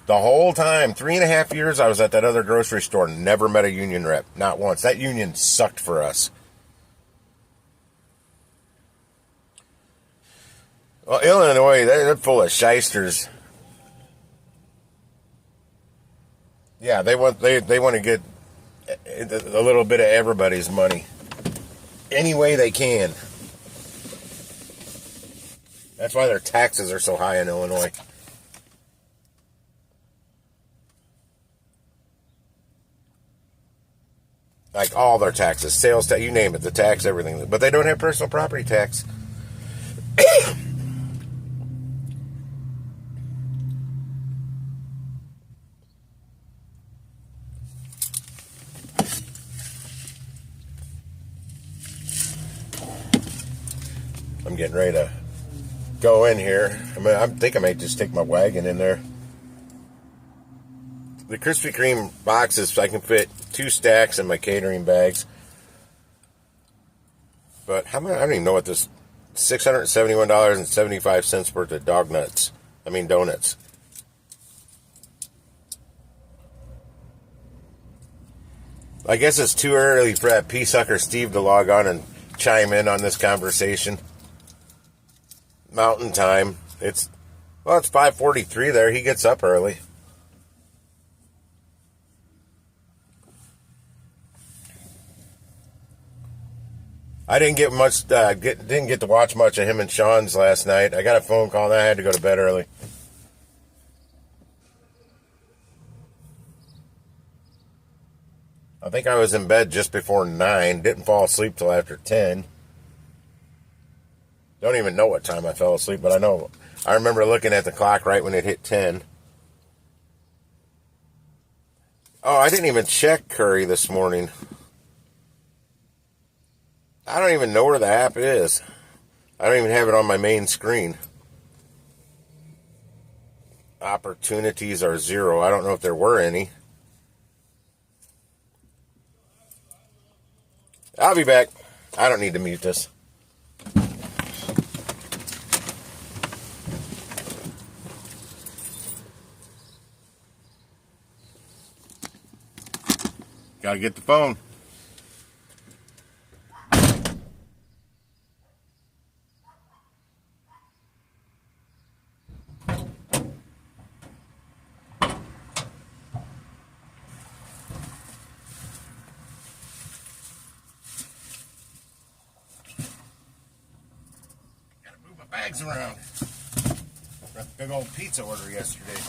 The whole time, 3.5 years I was at that other grocery store, never met a union rep. Not once. That union sucked for us. Well, Illinois, they're full of shysters. Yeah, they want to get a little bit of everybody's money. Any way they can. That's why their taxes are so high in Illinois. Like all their taxes, sales tax, you name it, the tax, everything. But they don't have personal property tax. I'm getting ready to go in here. I think I might just take my wagon in there. The Krispy Kreme boxes, I can fit 2 stacks in my catering bags. But I don't even know what this $671.75 worth of donuts. I guess it's too early for that pea-sucker Steve to log on and chime in on this conversation. Mountain time. It's 5:43 there. He gets up early. I didn't get much. Didn't get to watch much of him and Sean's last night. I got a phone call and I had to go to bed early. I think I was in bed just before 9. Didn't fall asleep till after 10. Don't even know what time I fell asleep, but I remember looking at the clock right when it hit 10. Oh, I didn't even check Curry this morning. I don't even know where the app is. I don't even have it on my main screen. Opportunities are 0. I don't know if there were any. I'll be back. I don't need to mute this. Gotta get the phone. bags around. That big old pizza order yesterday.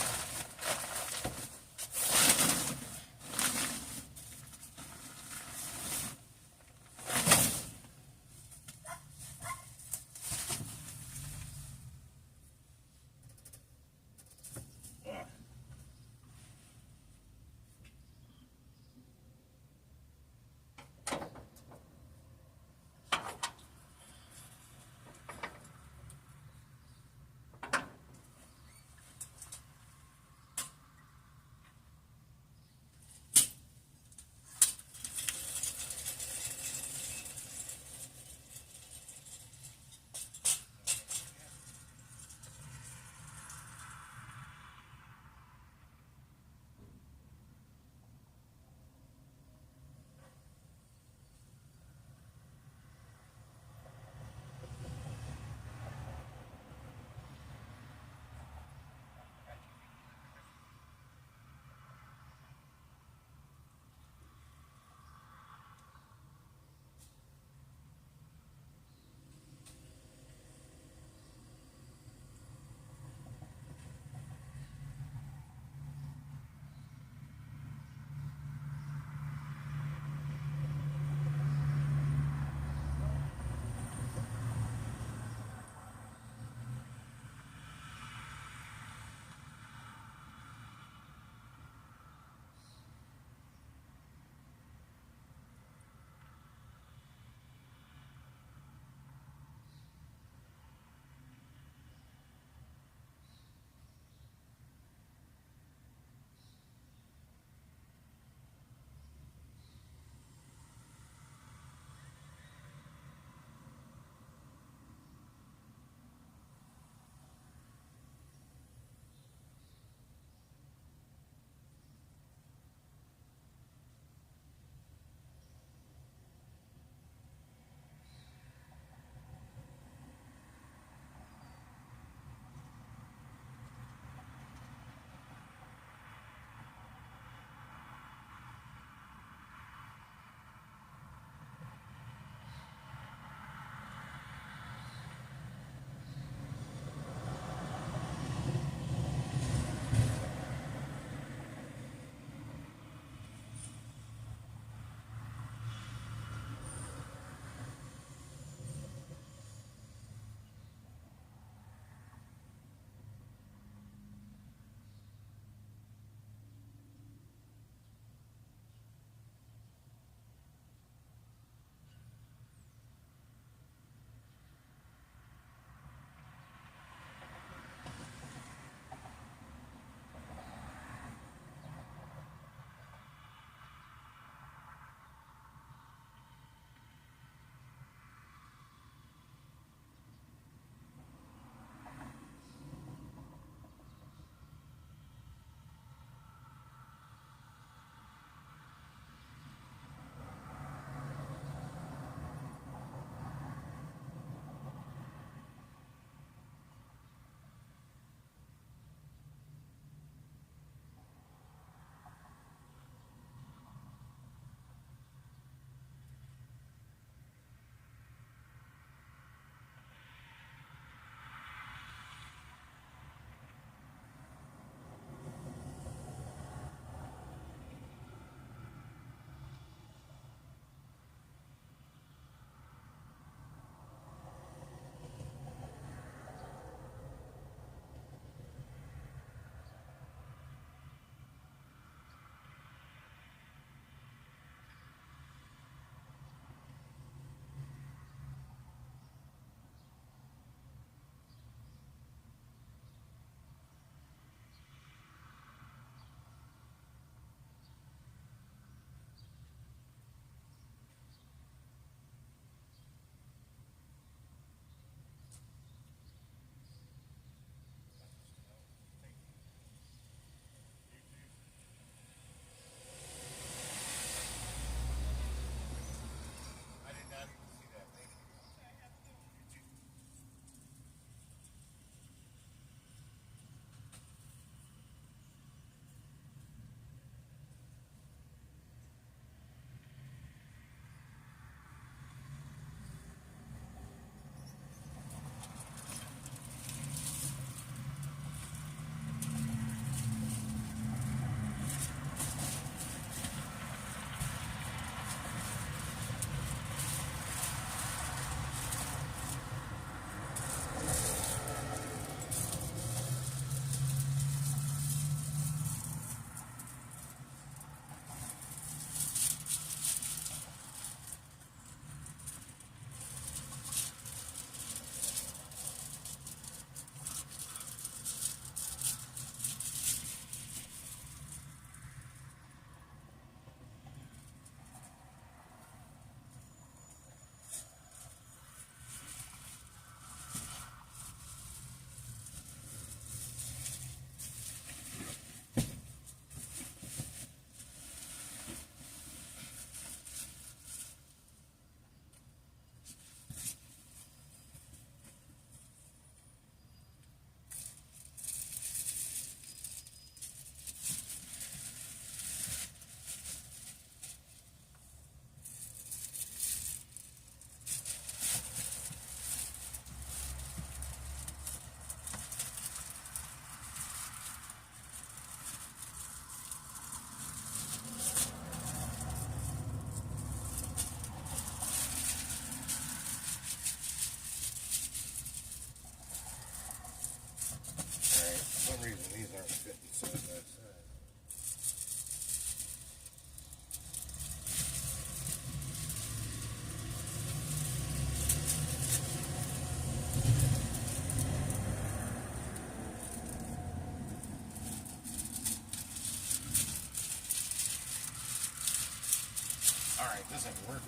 Alright, this isn't working.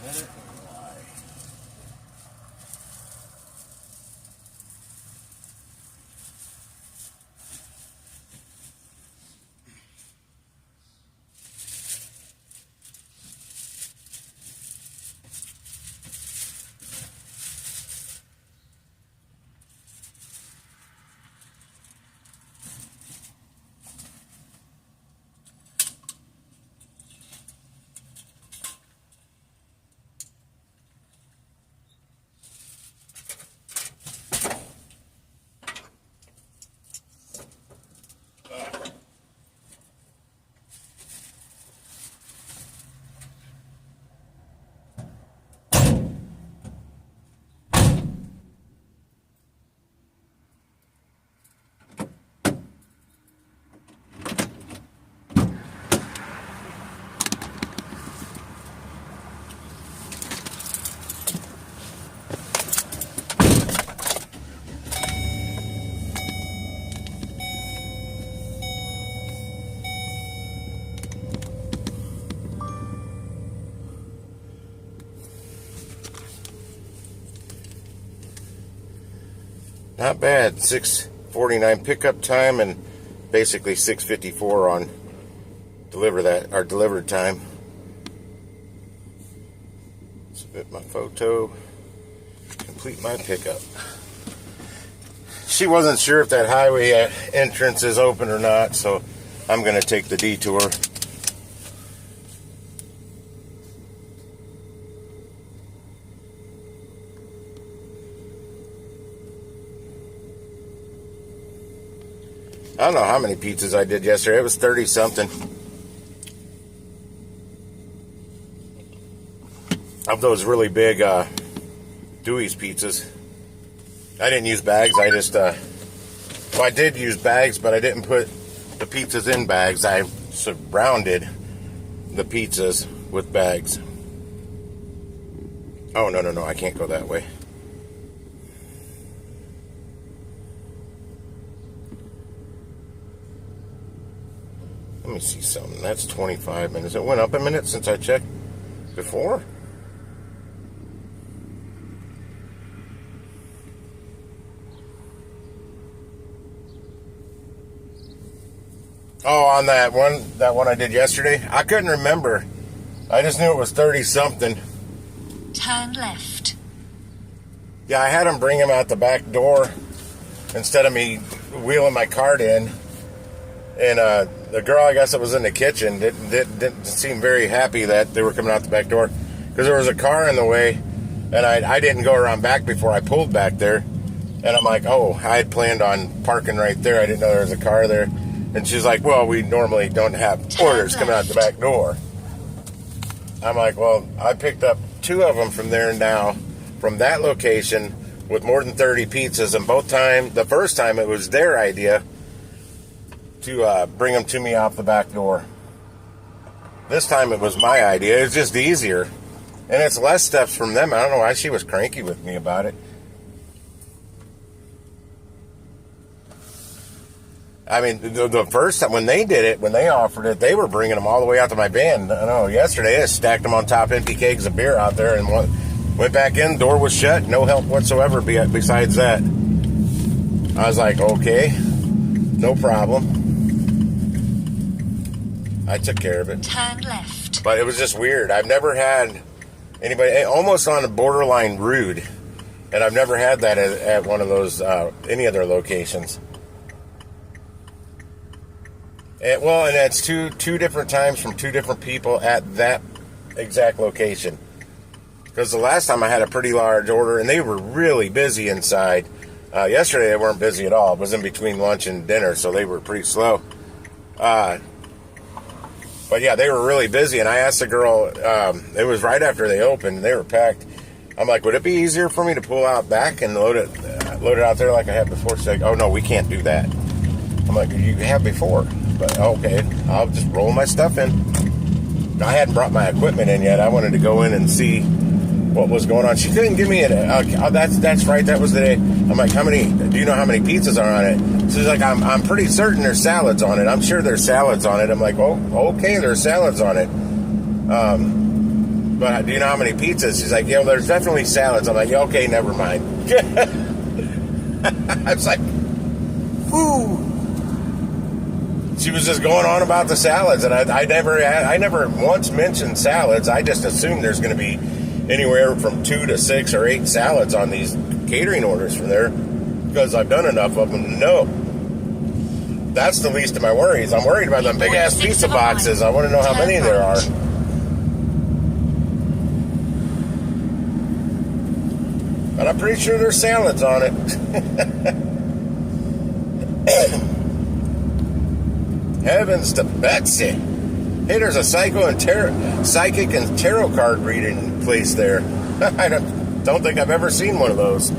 Edit and why? Not bad. 6:49 pickup time and basically 6:54 on delivered time. Submit my photo. Complete my pickup. She wasn't sure if that highway entrance is open or not, so I'm going to take the detour. I don't know how many pizzas I did yesterday. It was 30 something. Of those really big Dewey's pizzas. I didn't use bags. I just, well, I did use bags, but I didn't put the pizzas in bags. I surrounded the pizzas with bags. Oh, no, I can't go that way. Let me see something. That's 25 minutes. It went up a minute since I checked before. Oh, on that one I did yesterday, I couldn't remember. I just knew it was 30 something. Turn left. Yeah, I had them bring him out the back door instead of me wheeling my cart in. And the girl, I guess, that was in the kitchen didn't seem very happy that they were coming out the back door because there was a car in the way, and I didn't go around back before I pulled back there. And I'm like, oh, I had planned on parking right there. I didn't know there was a car there. And she's like, well, we normally don't have orders coming out the back door. I'm like, well, I picked up 2 of them from there now, from that location, with more than 30 pizzas. And the first time it was their idea to bring them to me off the back door. This time it was my idea. It's just easier. And it's less steps from them. I don't know why she was cranky with me about it. I mean, the first time when they did it, when they offered it, they were bringing them all the way out to my van. I know, yesterday I stacked them on top empty kegs of beer out there and went back in. Door was shut. No help whatsoever besides that. I was like, okay, no problem. I took care of it. Turn left. But it was just weird. I've never had anybody, almost on the borderline rude, and I've never had that at one of those, any other locations. And that's two different times from 2 different people at that exact location. Because the last time I had a pretty large order, and they were really busy inside. Yesterday they weren't busy at all. It was in between lunch and dinner, so they were pretty slow. But yeah, they were really busy, and I asked the girl, it was right after they opened, and they were packed. I'm like, would it be easier for me to pull out back and load it out there like I had before? She's like, oh no, we can't do that. I'm like, you have before. But okay, I'll just roll my stuff in. I hadn't brought my equipment in yet. I wanted to go in and see what was going on. She couldn't give me that's right, that was the day. I'm like, do you know how many pizzas are on it? She's like, I'm pretty certain there's salads on it. I'm sure there's salads on it. I'm like, oh, okay, there's salads on it. But do you know how many pizzas? She's like, yeah, well, there's definitely salads. I'm like, yeah, okay, never mind. I was like, whoo. She was just going on about the salads, and I never once mentioned salads. I just assumed there's going to be anywhere from 2 to 6 or 8 salads on these catering orders from there, because I've done enough of them to know. That's the least of my worries. I'm worried about them big ass pizza boxes. I want to know how many there are. But I'm pretty sure there's salads on it. Heavens to Betsy. Hey, there's a psychic and tarot card reading place there. I don't think I've ever seen one of those.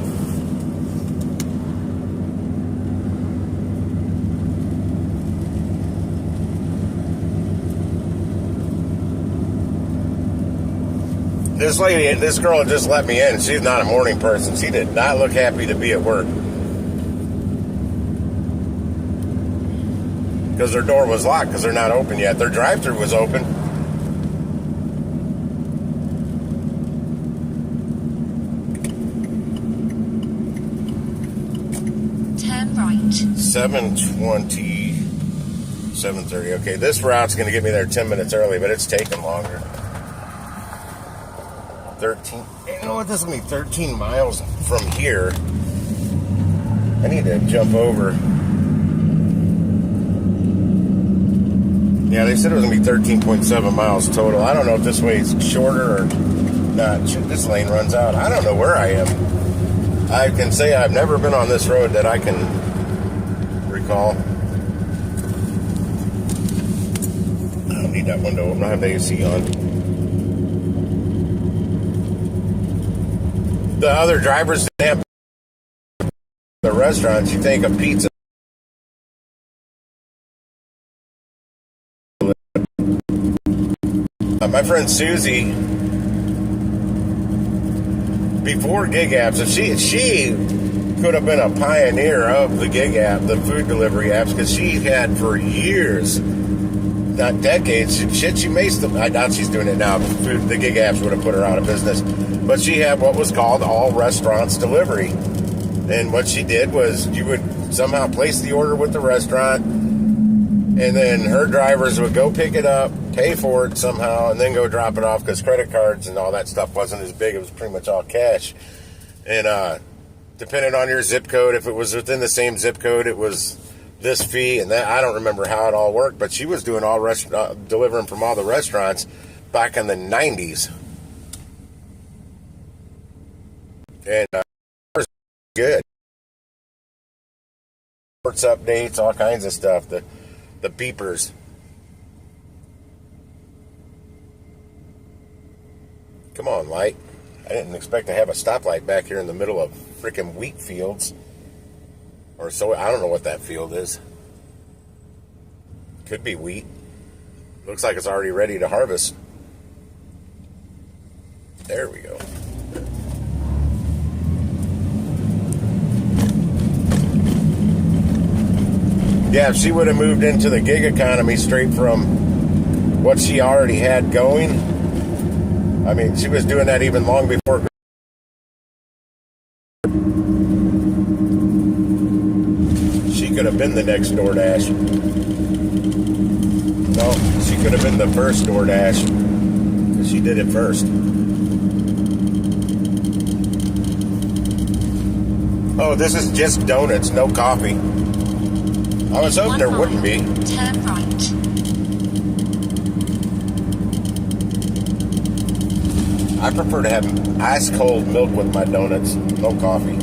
This girl just let me in. She's not a morning person. She did not look happy to be at work. Because their door was locked, because they're not open yet. Their drive-thru was open. Turn right. 7:20, 7:30. Okay, this route's going to get me there 10 minutes early, but it's taking longer. 13. You know what? This will be 13 miles from here. I need to jump over. Yeah, they said it was going to be 13.7 miles total. I don't know if this way is shorter or not. Shit, this lane runs out. I don't know where I am. I can say I've never been on this road that I can recall. I don't need that window open. I have the AC on. The other drivers didn't have the restaurants. You think of pizza. My friend Susie, before gig apps, if she could have been a pioneer of the gig app, the food delivery apps, because she had for years, not decades, she may still, I doubt she's doing it now. The gig apps would have put her out of business. But she had what was called all restaurants delivery. And what she did was you would somehow place the order with the restaurant, and then her drivers would go pick it up, pay for it somehow, and then go drop it off, because credit cards and all that stuff wasn't as big. It was pretty much all cash. And depending on your zip code, if it was within the same zip code, it was this fee and that. I don't remember how it all worked, but she was doing all delivering from all the restaurants back in the 90s. And it was good. Sports updates, all kinds of stuff. The beepers. Come on, light. I didn't expect to have a stoplight back here in the middle of freaking wheat fields. Or so, I don't know what that field is. Could be wheat. Looks like it's already ready to harvest. There we go. Yeah, if she would have moved into the gig economy straight from what she already had going, I mean, she was doing that even long before. She could have been the next DoorDash. No, she could have been the first DoorDash, because she did it first. Oh, this is just donuts, no coffee. I was hoping there wouldn't be. Turn right. I prefer to have ice cold milk with my donuts, no coffee.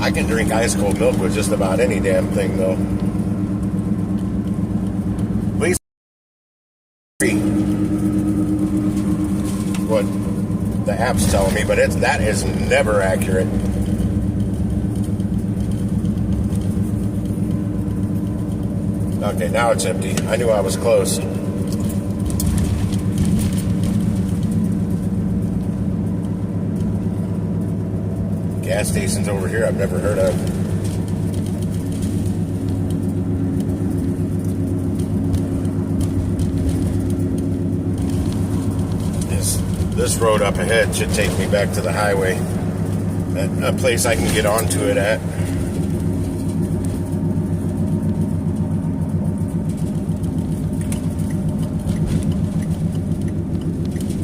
I can drink ice cold milk with just about any damn thing, though. Please. What the app's telling me, but that is never accurate. Okay, now it's empty. I knew I was close. Gas stations over here I've never heard of. This road up ahead should take me back to the highway. A place I can get onto it at.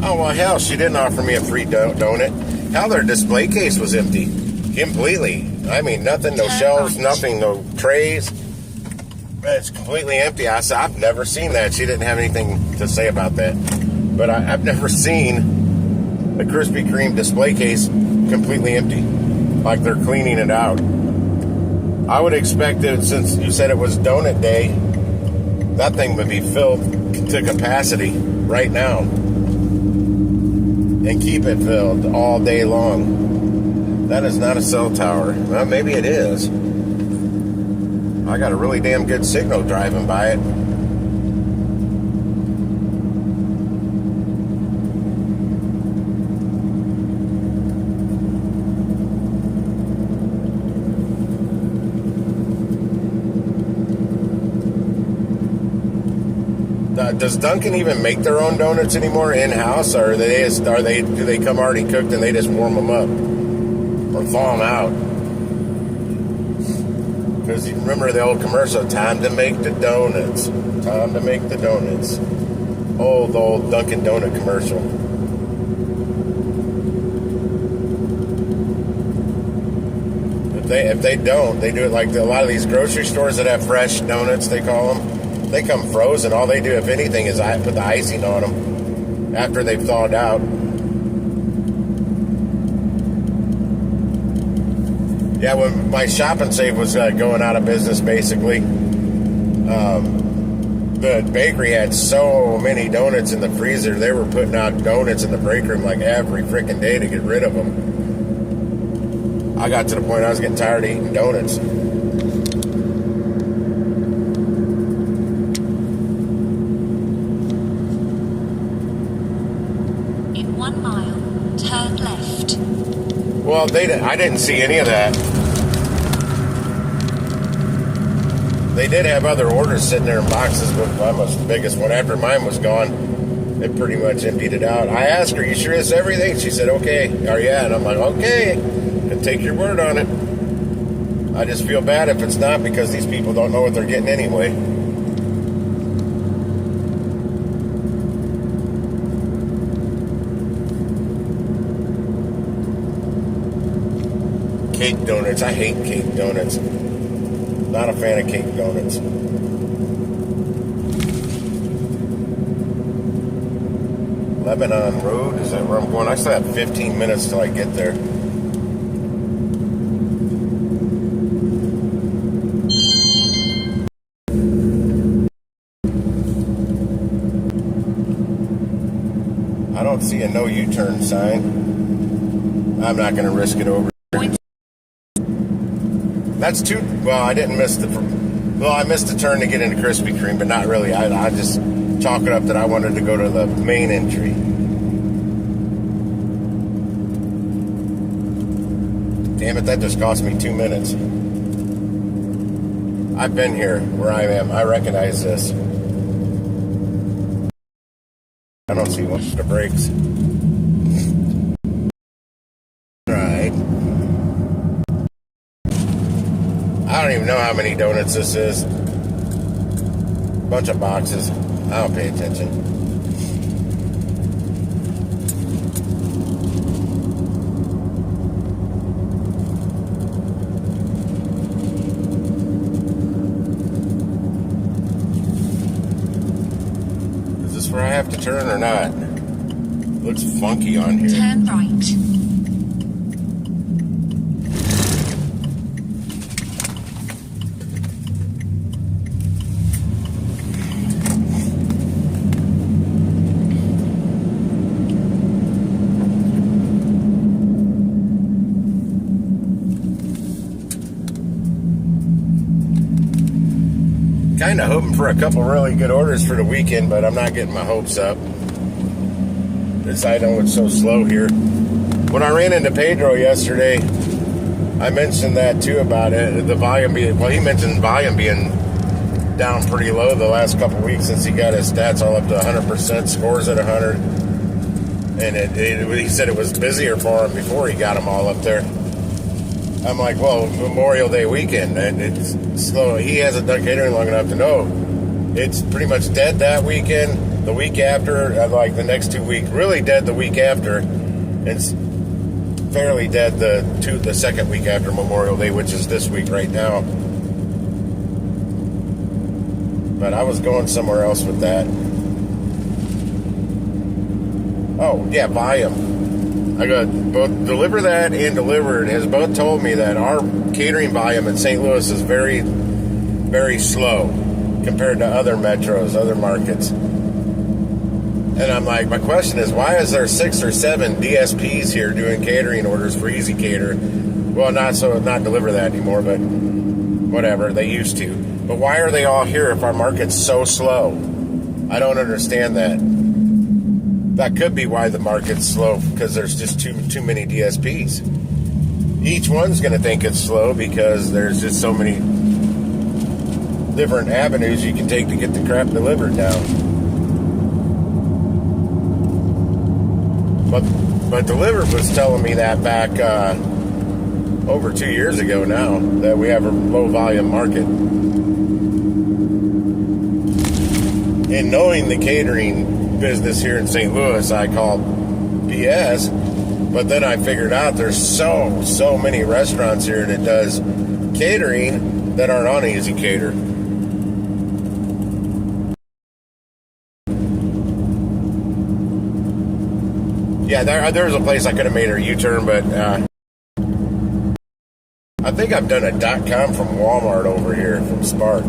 Oh, well, hell, she didn't offer me a free donut. Hell, their display case was empty. Completely. I mean, nothing, no shelves, nothing, no trays. It's completely empty. I said, I've never seen that. She didn't have anything to say about that. But I've never seen the Krispy Kreme display case completely empty. Like they're cleaning it out. I would expect that since you said it was donut day, that thing would be filled to capacity right now. And keep it filled all day long. That is not a cell tower. Well, maybe it is. I got a really damn good signal driving by it. Does Dunkin' even make their own donuts anymore in-house, or do they come already cooked and they just warm them up or thaw them out? Because you remember the old commercial, time to make the donuts, time to make the donuts. Old Dunkin' Donut commercial. If they don't, they do it like a lot of these grocery stores that have fresh donuts, they call them. They come frozen. All they do, if anything, is I put the icing on them after they've thawed out. Yeah, when my Shop and Save was going out of business, basically, the bakery had so many donuts in the freezer. They were putting out donuts in the break room like every freaking day to get rid of them. I got to the point I was getting tired of eating donuts. In 1 mile, turn left. Well, I didn't see any of that. They did have other orders sitting there in boxes, but mine was the biggest one. After mine was gone, it pretty much emptied it out. I asked her, "You sure it's everything?" She said, "Okay." Or yeah, and I'm like, "Okay, and take your word on it." I just feel bad if it's not, because these people don't know what they're getting anyway. Cake donuts. I hate cake donuts. Not a fan of cake donuts. Lebanon Road, is that where I'm going? I still have 15 minutes till I get there. I don't see a no U-turn sign. I'm not going to risk it over. That's too, well, I didn't miss I missed the turn to get into Krispy Kreme, but not really. I just chalk it up that I wanted to go to the main entry. Damn it, that just cost me 2 minutes. I've been here where I am. I recognize this. I don't see one. The brakes. Right. I don't even know how many donuts this is. Bunch of boxes. I don't pay attention. Is this where I have to turn or not? Looks funky on here. Turn right. Kind of hoping for a couple really good orders for the weekend, but I'm not getting my hopes up. This I know it's so slow here. When I ran into Pedro yesterday, I mentioned that too about it. The volume being, well, he mentioned volume being down pretty low the last couple weeks since he got his stats all up to 100%, scores at 100. And he said it was busier for him before he got them all up there. I'm like, well, Memorial Day weekend, and it's slow. He hasn't done catering long enough to know. It's pretty much dead that weekend. The week after, like the next 2 weeks, really dead the week after. It's fairly dead the second week after Memorial Day, which is this week right now. But I was going somewhere else with that. Oh, yeah, volume. I got both Deliver That and Delivered has both told me that our catering volume in St. Louis is very, very slow compared to other metros, other markets. And I'm like, my question is, why is there 6 or 7 DSPs here doing catering orders for Easy Cater? Well, not Deliver That anymore, but whatever, they used to. But why are they all here if our market's so slow? I don't understand that. That could be why the market's slow, because there's just too many DSPs. Each one's going to think it's slow because there's just so many different avenues you can take to get the crap delivered down. But Delivered was telling me that back over 2 years ago now, that we have a low volume market. And knowing the catering business here in St. Louis, I called BS, but then I figured out there's so many restaurants here that does catering that aren't on Easy Cater. Yeah, there's a place I could have made a U-turn, but I think I've done a .com from Walmart over here, from Spark.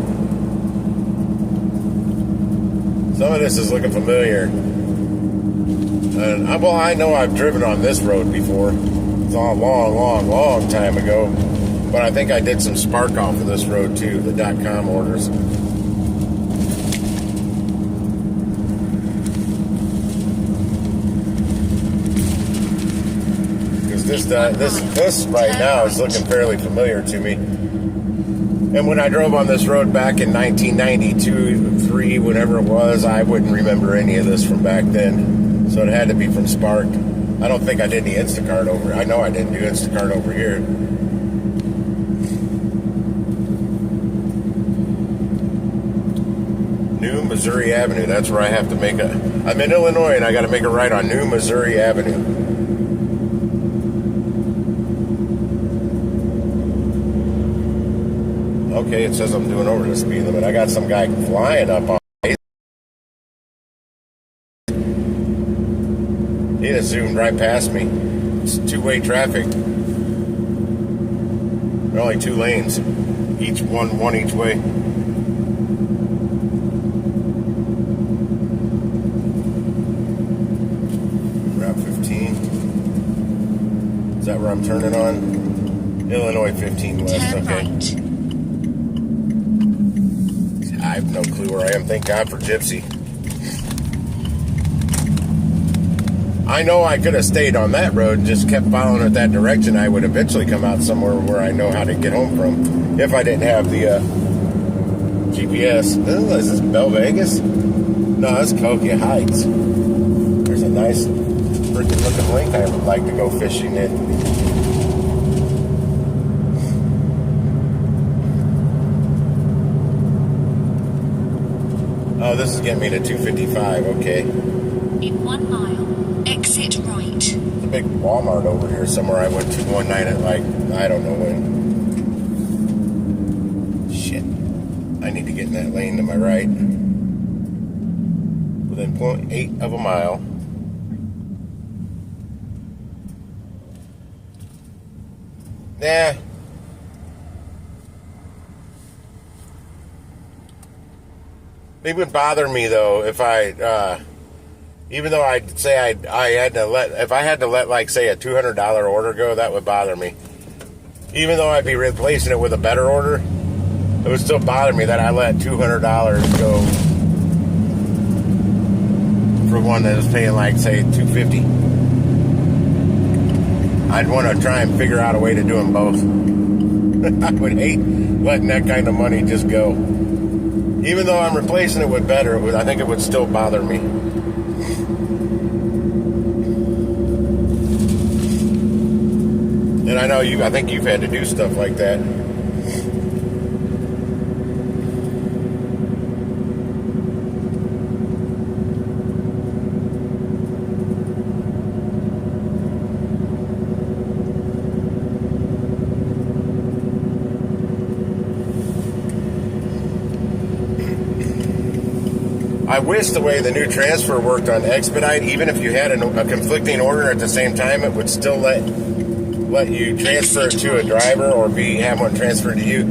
Some of this is looking familiar. And I know I've driven on this road before. It's a long time ago. But I think I did some Spark off of this road too, the .com orders. Because this right now is looking fairly familiar to me. And when I drove on this road back in 1992, 3, whenever it was, I wouldn't remember any of this from back then. So it had to be from Spark. I don't think I did any Instacart over. I know I didn't do Instacart over here. New Missouri Avenue. That's where I have to make I'm in Illinois and I got to make a right on New Missouri Avenue. Okay, it says I'm doing over the speed limit. I got some guy flying up on me. He just zoomed right past me. It's two-way traffic. There are only 2 lanes. One each way. Route 15. Is that where I'm turning on? Illinois 15 West, Turn okay. right. I have no clue where I am. Thank God for Gypsy. I know I could have stayed on that road and just kept following it that direction. I would eventually come out somewhere where I know how to get home from if I didn't have the GPS. Is this Bell Vegas? No, that's Cokia Heights. There's a nice freaking looking lake I would like to go fishing in. Oh, this is getting me to 255, okay. In 1 mile, exit right. There's a big Walmart over here somewhere I went to one night at like, I don't know when. Shit. I need to get in that lane to my right. Within 0.8 of a mile. Nah. It would bother me though if I, even though I'd say I had to if I had to let like say a $200 order go, that would bother me. Even though I'd be replacing it with a better order, it would still bother me that I let $200 go for one that was paying like say $250. I'd want to try and figure out a way to do them both. I would hate letting that kind of money just go. Even though I'm replacing it with better, I think it would still bother me. And I know I think you've had to do stuff like that. I wish the way the new transfer worked on Expedite, even if you had a conflicting order at the same time, it would still let you transfer it to a driver or have one transferred to you.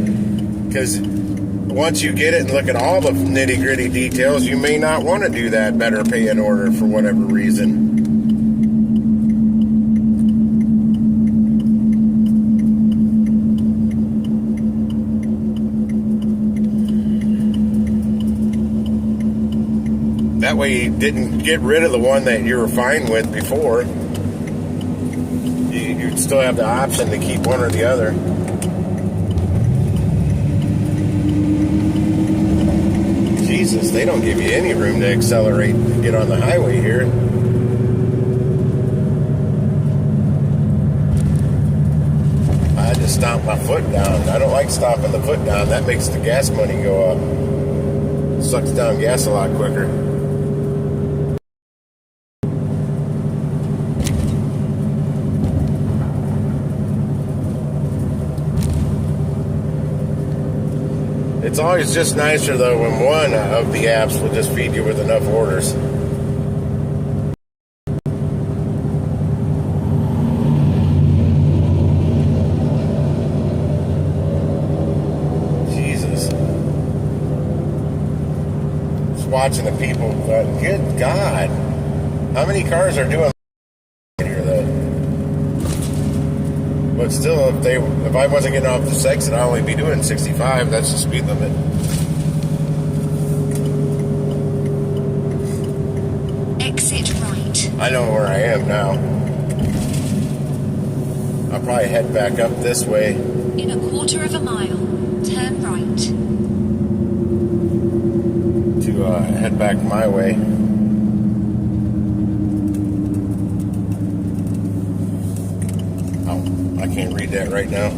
Because once you get it and look at all the nitty gritty details, you may not want to do that better paying order for whatever reason. That way you didn't get rid of the one that you were fine with before. You'd still have the option to keep one or the other. Jesus, they don't give you any room to accelerate and get on the highway here. I had to stomp my foot down. I don't like stomping the foot down. That makes the gas money go up. Sucks down gas a lot quicker. It's always just nicer, though, when one of the apps will just feed you with enough orders. Jesus. Just watching the people, good God. How many cars are doing here, though? But still, if I wasn't getting off this exit, I'd only be doing 65. That's the speed limit. Exit right. I know where I am now. I'll probably head back up this way. In a quarter of a mile, turn right. To head back my way. I can't read that right now. I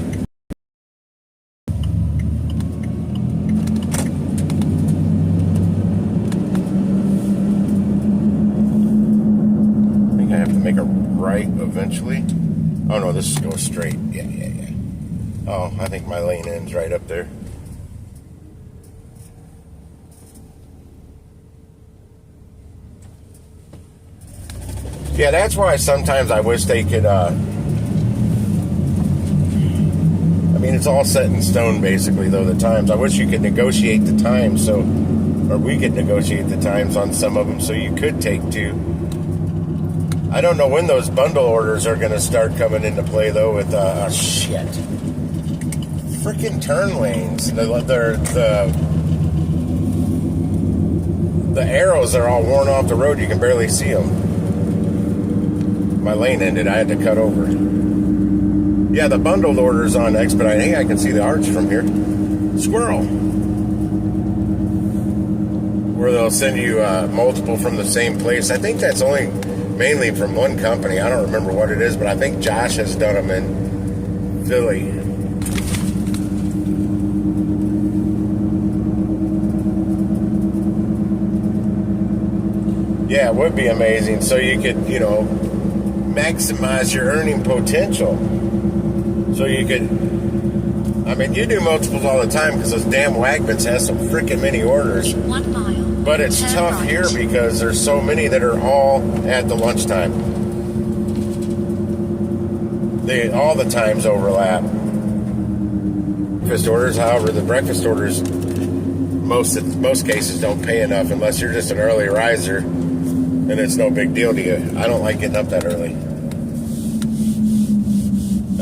think I have to make a right eventually. Oh no, this goes straight. Yeah. Oh, I think my lane ends right up there. Yeah, that's why sometimes I wish they could I mean, it's all set in stone, basically, though, the times. I wish you could negotiate the times, or we could negotiate the times on some of them, so you could take two. I don't know when those bundle orders are going to start coming into play, though, with, shit. Freaking turn lanes. The arrows are all worn off the road. You can barely see them. My lane ended. I had to cut over. Yeah, the bundled orders on Expedite. Hey, I can see the arch from here. Squirrel. Where they'll send you multiple from the same place. I think that's only mainly from one company. I don't remember what it is, but I think Josh has done them in Philly. Yeah, it would be amazing. So you could, maximize your earning potential. So you could, I mean, you do multiples all the time because those damn Wagmans has some freaking many orders. 1 mile. But it's tough right. here because there's so many that are all at the lunchtime. All the times overlap. Breakfast orders, however, the breakfast orders, most cases don't pay enough unless you're just an early riser, and it's no big deal to you. I don't like getting up that early.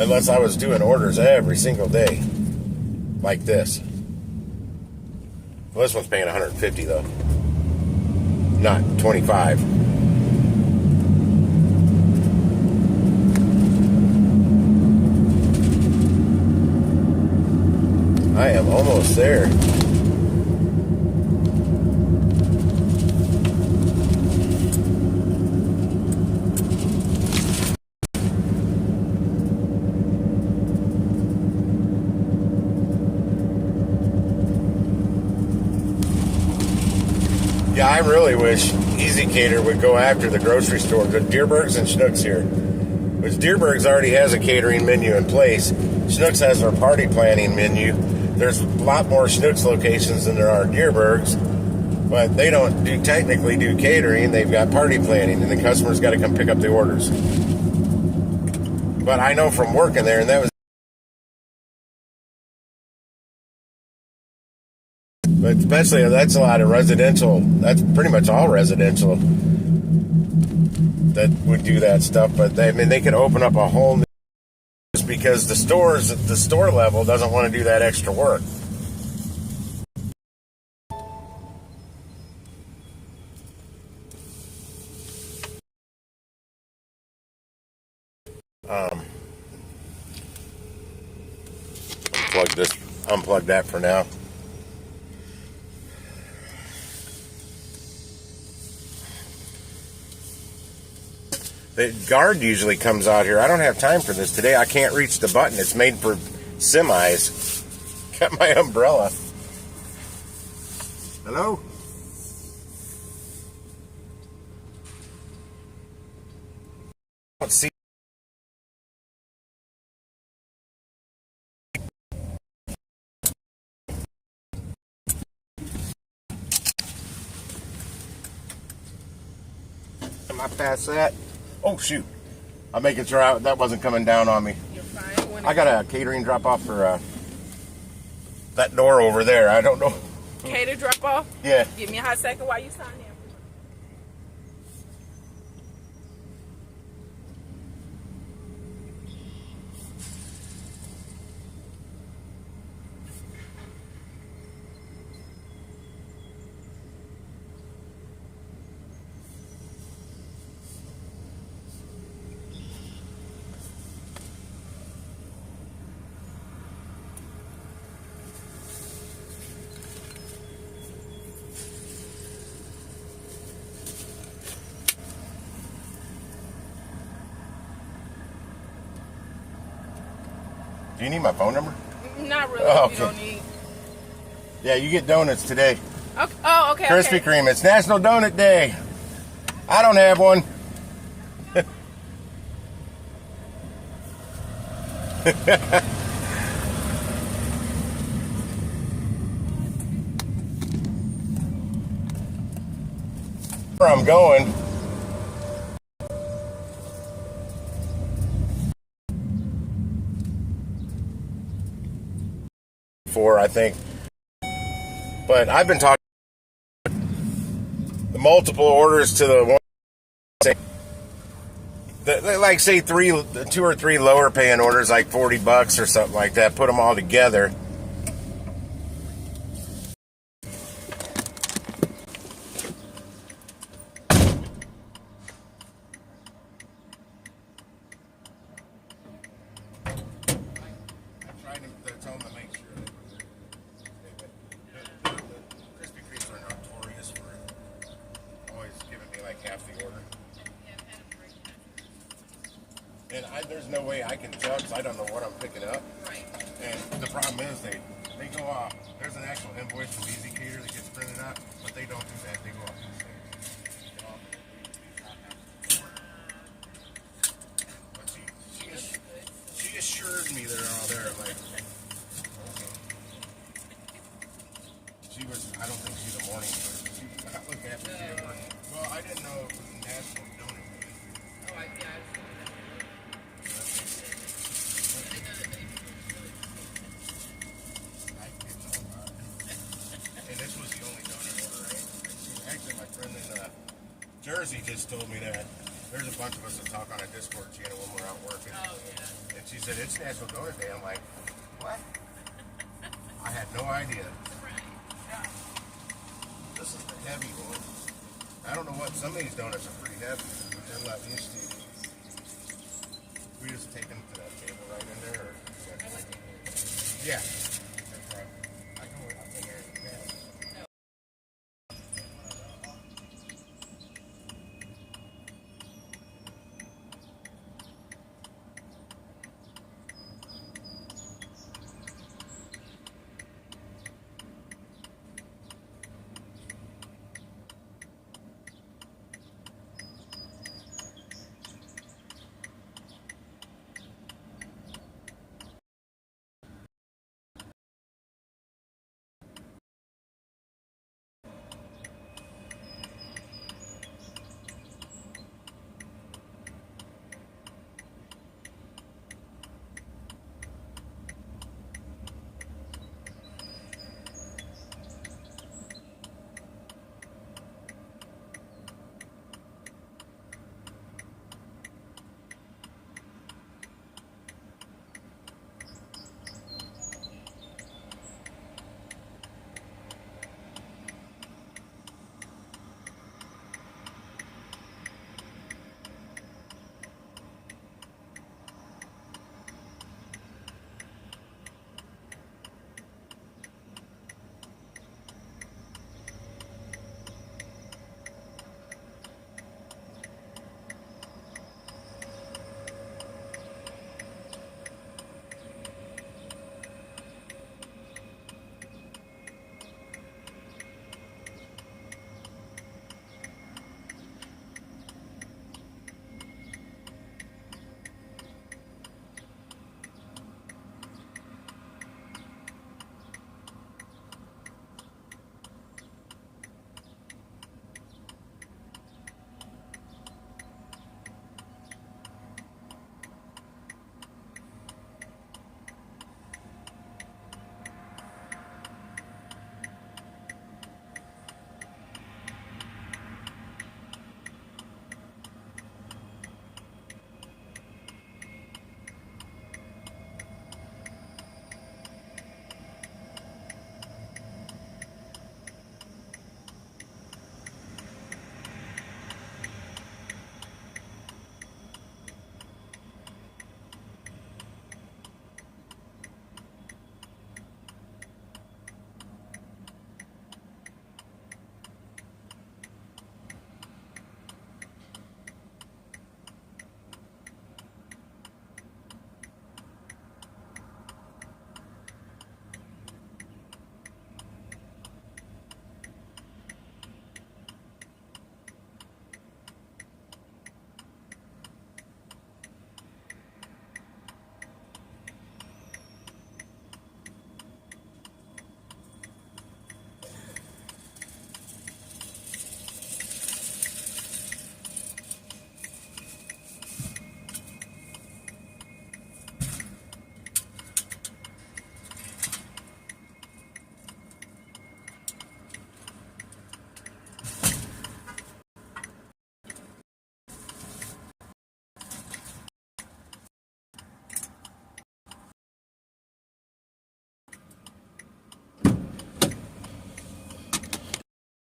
Unless I was doing orders every single day, like this. Well, this one's paying $150 though, not $25. I am almost there. Yeah, I really wish Easy Cater would go after the grocery store. The Deerbergs and Schnucks here. Which Deerbergs already has a catering menu in place. Schnucks has their party planning menu. There's a lot more Schnucks locations than there are Deerbergs. But they don't technically do catering. They've got party planning, and the customer's got to come pick up the orders. But I know from working there, and that was. But especially, that's a lot of residential. That's pretty much all residential that would do that stuff. But they could open up a whole new. Just because the store level doesn't want to do that extra work. Unplug that for now. The guard usually comes out here. I don't have time for this today. I can't reach the button. It's made for semis. Got my umbrella. Hello? Let's see. Am I past that? Oh, shoot. I'm making sure that wasn't coming down on me. You're fine. I got a catering drop-off for that door over there. I don't know. Cater drop-off? Yeah. Give me a hot second while you sign in. Do you need my phone number? Not really. Oh, okay. You don't need. Yeah, you get donuts today. Okay. Oh, okay. Krispy okay. Kreme. It's National Donut Day. I don't have one. Where I'm going. I think, but I've been talking the multiple orders to the one, like say 2 or 3 lower paying orders, like $40 or something like that. Put them all together. And there's no way I can tell because I don't know what I'm picking up. Right. And the problem is they go off. There's an actual invoice from Easy Cater that gets printed out, but they don't do that. They go off these things. But she assured me they're all there. I'm like, okay. I don't think she's a morning person. I looked at her. Well, I didn't know it was a National Donut Day. Oh, yeah. And this was the only donut order, right? Actually, my friend in Jersey just told me that there's a bunch of us that talk on a Discord channel when we're out working. Oh, yeah. And she said, it's National Donut Day. I'm like, what? I had no idea. Yeah. This is the heavy one. I don't know what, some of these donuts are pretty heavy, which I'm not used to. We just take them to that table right in there? Or yeah. That's right. I know it. I think it's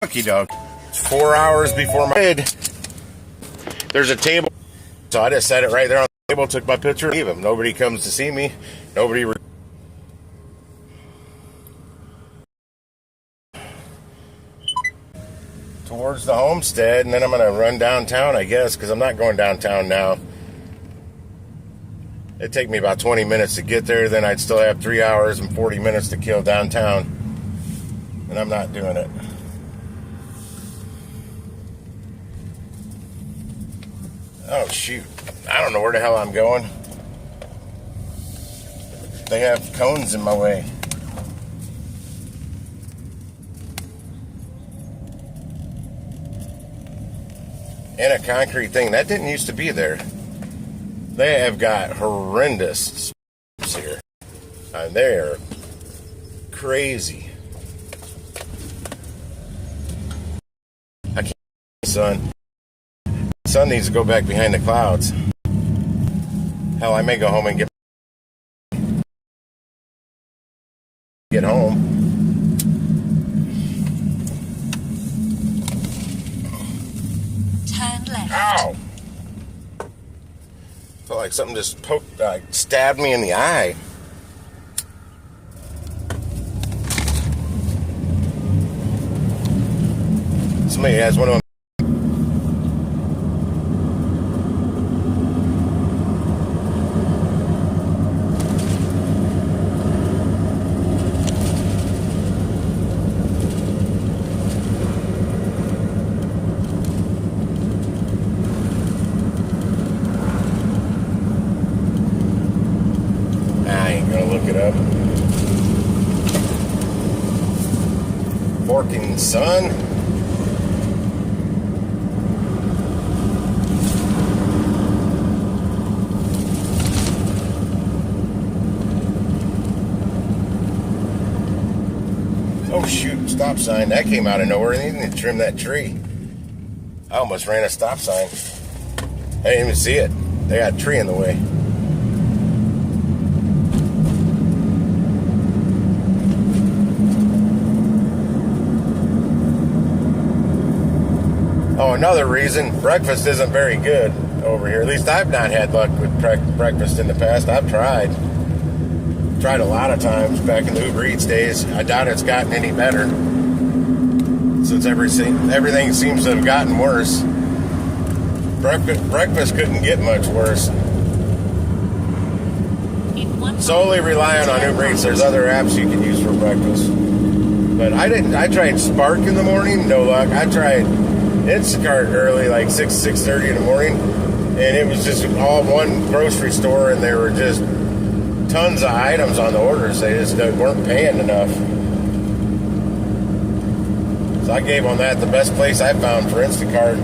Cookie dog. It's 4 hours before my bed. There's a table, so I just set it right there on the table, took my picture, leave him. Nobody comes to see me. Nobody. Towards the homestead, and then I'm going to run downtown, I guess, because I'm not going downtown now. It'd take me about 20 minutes to get there, then I'd still have 3 hours and 40 minutes to kill downtown, and I'm not doing it. Oh, shoot. I don't know where the hell I'm going. They have cones in my way. And a concrete thing. That didn't used to be there. They have got horrendous here. And they're crazy. I can't, son. Sun needs to go back behind the clouds. Hell, I may go home and get home. Turn left. Ow! Felt like something just stabbed me in the eye. Somebody has one of them. Forking sun. Oh shoot, stop sign. That came out of nowhere. They didn't trim that tree. I almost ran a stop sign. I didn't even see it. They got a tree in the way. Oh, another reason, breakfast isn't very good over here. At least I've not had luck with breakfast in the past. I've tried a lot of times back in the Uber Eats days. I doubt it's gotten any better since everything seems to have gotten worse. Breakfast couldn't get much worse. Solely relying on Uber Eats. There's other apps you can use for breakfast. But I tried Spark in the morning, no luck. I tried Instacart early, like 6:30 in the morning, and it was just all one grocery store, and there were just tons of items on the orders. They just weren't paying enough. So I gave on that. The best place I found for Instacart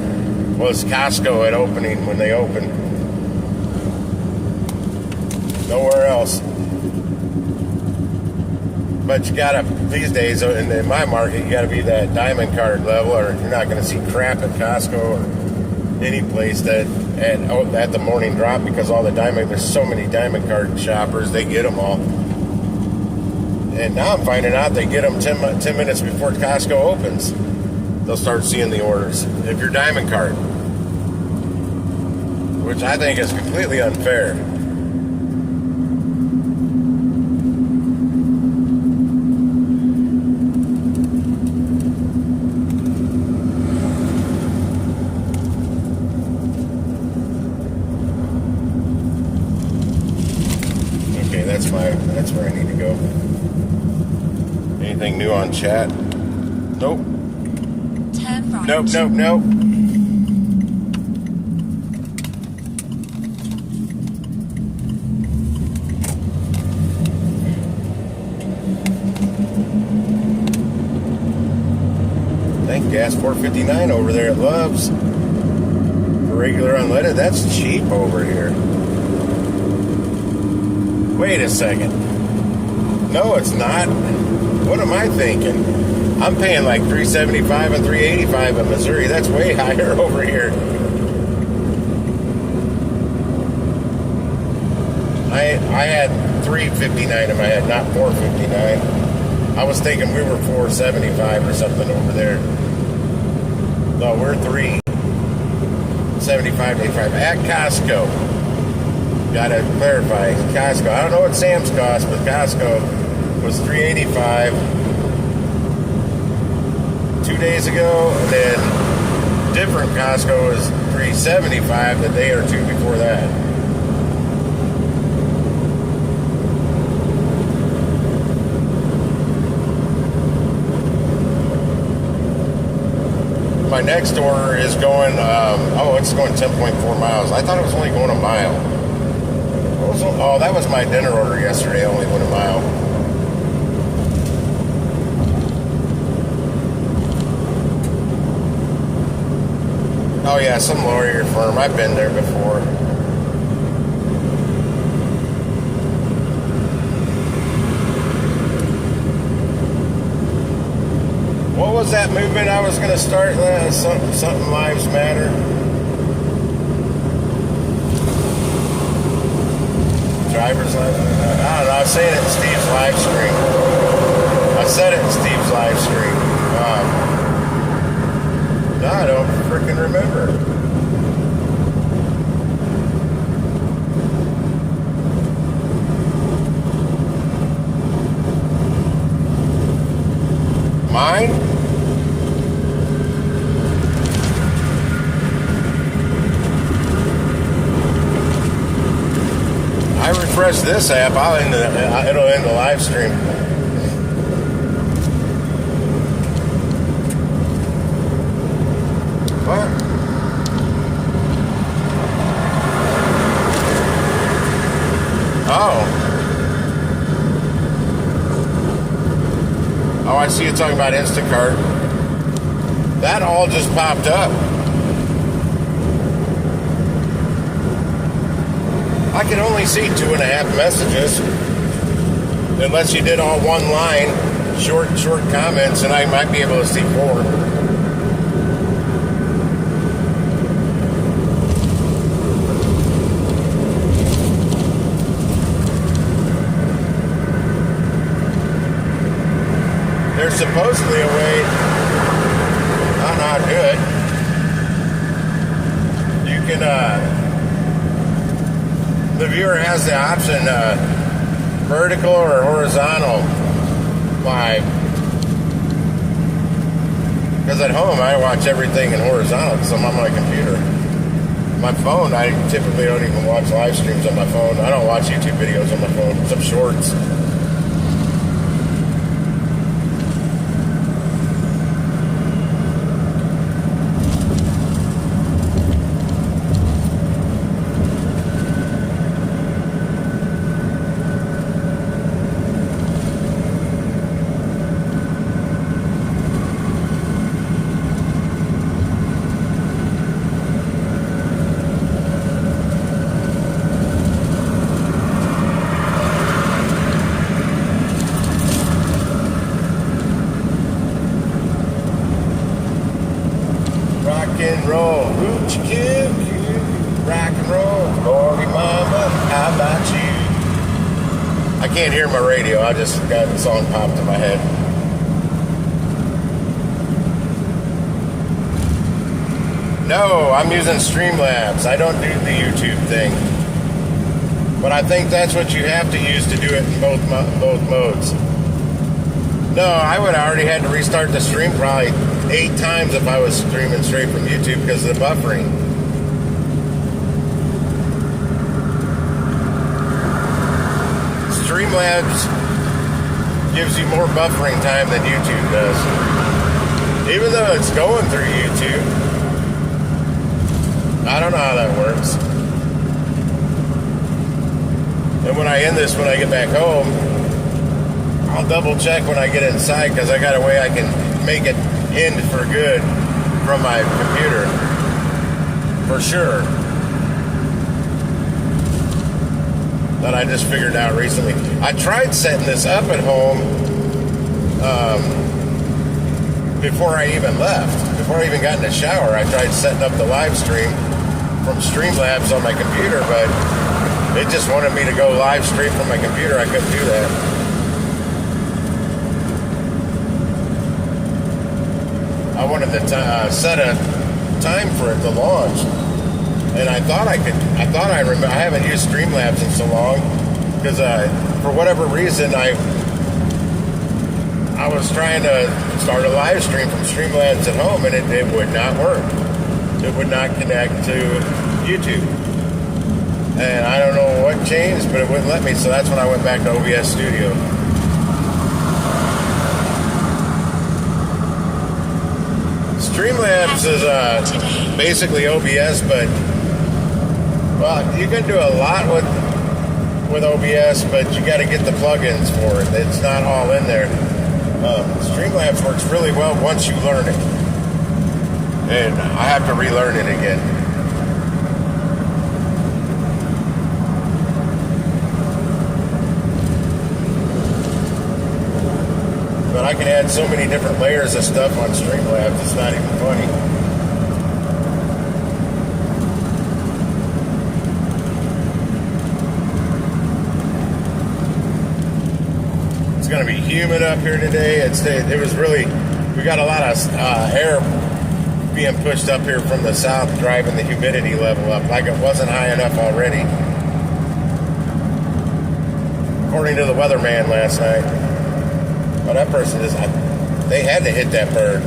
was Costco at opening when they opened. Nowhere else. But you gotta, these days, in my market, you gotta be that diamond card level, or you're not gonna see crap at Costco or any place that at the morning drop, because there's so many diamond card shoppers, they get them all. And now I'm finding out they get them 10 minutes before Costco opens. They'll start seeing the orders if you're diamond card, which I think is completely unfair. That's where I need to go. Anything new on chat? Nope. Turn right. Nope. Tank gas $4.59 over there at Love's. For regular unleaded, that's cheap over here. Wait a second. No, it's not. What am I thinking? I'm paying like $3.75 and $3.85 in Missouri. That's way higher over here. I had $3.59 in my head, not $4.59. I was thinking we were $4.75 or something over there. No, we're 375.85 at Costco. Gotta clarify, Costco. I don't know what Sam's cost, but Costco was $3.85 2 days ago, and then different Costco was $3.75 the day or two before that. My next order is going, it's going 10.4 miles. I thought it was only going a mile. Oh, that was my dinner order yesterday. I only went a mile. Oh yeah, some lawyer firm. I've been there before. What was that movement I was going to start? Something Lives Matter. Driver's license. I don't know. I was saying it in Steve's live stream. I said it in Steve's live stream. No, I don't freaking remember. Mine? I refresh this app, it'll end the live stream. What? Oh, I see you talking about Instacart. That all just popped up. I can only see 2.5 messages. Unless you did all one line, short comments, and I might be able to see 4. There's supposedly a way. I'm not good. You can, the viewer has the option, vertical or horizontal live. Because at home, I watch everything in horizontal because I'm on my computer. My phone, I typically don't even watch live streams on my phone. I don't watch YouTube videos on my phone. Some shorts. And roll, hoochie coo, rock and roll, Lordy mama, how about you? I can't hear my radio, I just got the song popped in my head. No, I'm using Streamlabs. I don't do the YouTube thing. But I think that's what you have to use to do it in both modes. No, I would have already had to restart the stream probably 8 times if I was streaming straight from YouTube because of the buffering. Streamlabs gives you more buffering time than YouTube does. Even though it's going through YouTube. I don't know how that works. And when I end this, when I get back home, I'll double check when I get inside because I got a way I can make it end for good from my computer. For sure. That I just figured out recently. I tried setting this up at home before I even left. Before I even got in the shower, I tried setting up the live stream from Streamlabs on my computer, but it just wanted me to go live straight from my computer. I couldn't do that. I wanted to set a time for it to launch, and I thought I remember. I haven't used Streamlabs in so long because for whatever reason I was trying to start a live stream from Streamlabs at home, and it would not work. It would not connect to YouTube. And I don't know what changed, but it wouldn't let me, so that's when I went back to OBS Studio. Streamlabs is basically OBS, but, well, you can do a lot with OBS, but you got to get the plugins for it. It's not all in there. Streamlabs works really well once you learn it. And I have to relearn it again. But I can add so many different layers of stuff on Streamlabs, it's not even funny. It's going to be humid up here today. It was really, we got a lot of air being pushed up here from the south, driving the humidity level up like it wasn't high enough already. According to the weatherman last night. Well, that person they had to hit that bird.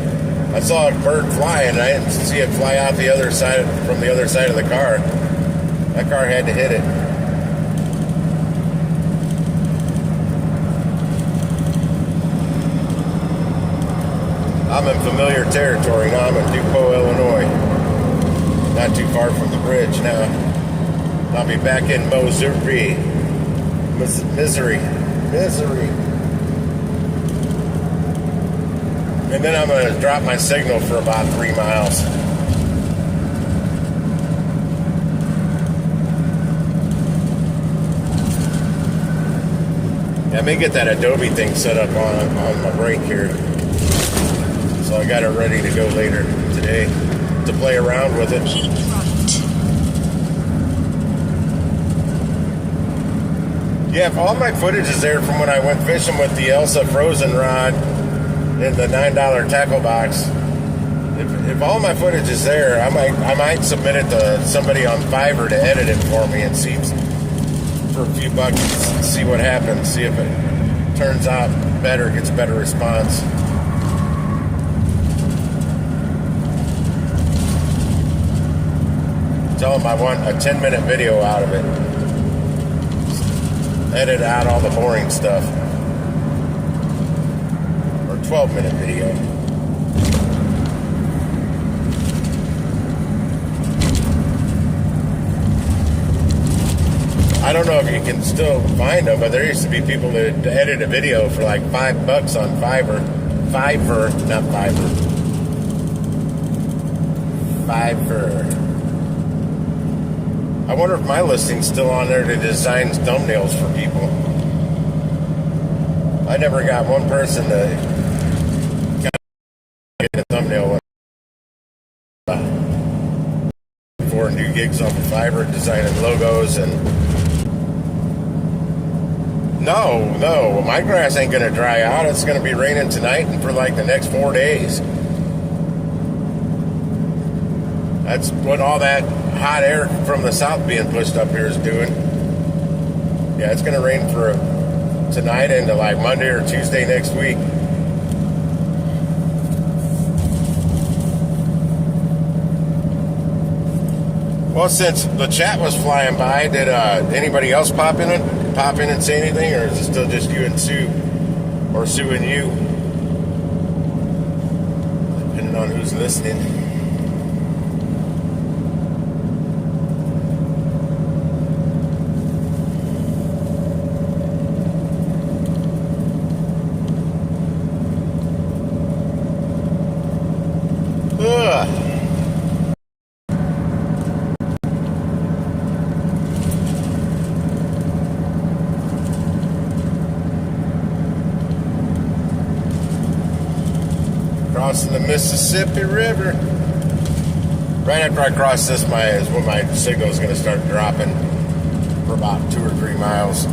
I saw a bird fly and I didn't see it fly out the other side, from the other side of the car. That car had to hit it. I'm in familiar territory now. I'm in Dupont, Illinois. Not too far from the bridge now. I'll be back in Missouri. Missouri. And then I'm going to drop my signal for about 3 miles. Yeah, I may get that Adobe thing set up on my brake here. So I got it ready to go later today to play around with it. Keep right. Yeah, if all my footage is there from when I went fishing with the Elsa frozen rod in the $9 tackle box. If all my footage is there, I might submit it to somebody on Fiverr to edit it for me and see for a few bucks, see what happens, see if it turns out better, gets a better response. Tell them I want a 10-minute video out of it. Edit out all the boring stuff. 12-minute video. I don't know if you can still find them, but there used to be people that edit a video for like $5 on Fiverr. Not Fiverr. Fiverr. I wonder if my listing's still on there to design thumbnails for people. I never got one person to get a thumbnail for new gigs off of Fiverr, designing logos and no, my grass ain't gonna dry out. It's gonna be raining tonight and for like the next 4 days. That's what all that hot air from the south being pushed up here is doing. Yeah, it's gonna rain for tonight into like Monday or Tuesday next week. Well, since the chat was flying by, did anybody else pop in and say anything, or is it still just you and Sue, or Sue and you, depending on who's listening? Crossing the Mississippi River. Right after I cross this, is when my signal is going to start dropping for about 2 or 3 miles.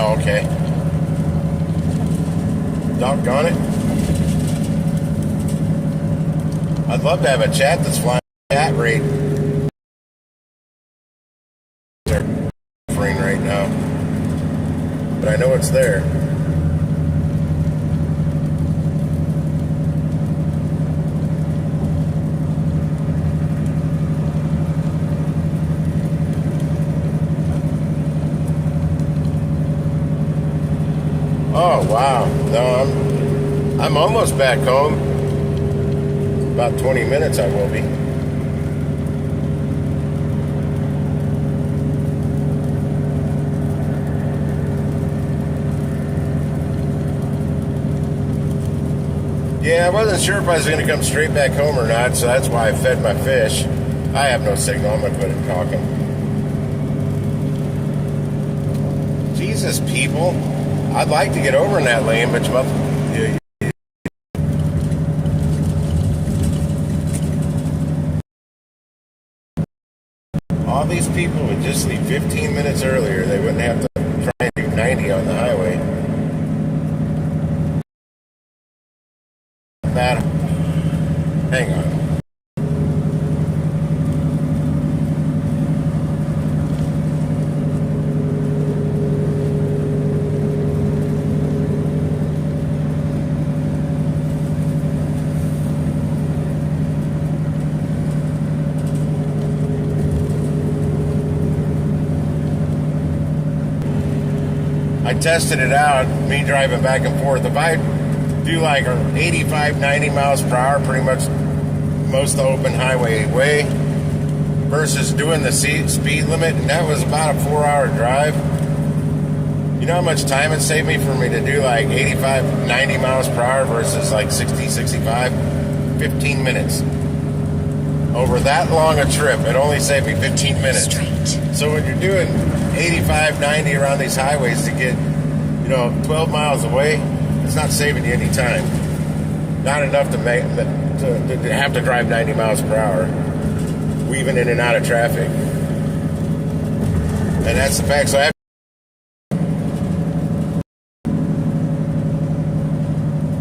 Oh, okay. Doggone it. I'd love to have a chat that's flying chat rate. They're offering right now. But I know it's there. Oh wow. No, I'm almost back home. About 20 minutes I will be. Yeah, I wasn't sure if I was going to come straight back home or not, so that's why I fed my fish. I have no signal. I'm going to quit it talking. Jesus, people. I'd like to get over in that lane, but all these people would just leave 15 minutes earlier. They wouldn't have to try and do 90 on the highway. That. Hang on. I tested it out, me driving back and forth. If I do like 85, 90 miles per hour, pretty much most of the open highway way, versus doing the speed limit, and that was about a 4-hour drive. You know how much time it saved me for me to do like 85, 90 miles per hour versus like 60, 65? 15 minutes. Over that long a trip, it only saved me 15 minutes. Straight. So when you're doing 85, 90 around these highways to get, 12 miles away, it's not saving you any time. Not enough to have to drive 90 miles per hour, weaving in and out of traffic. And that's the fact. So I have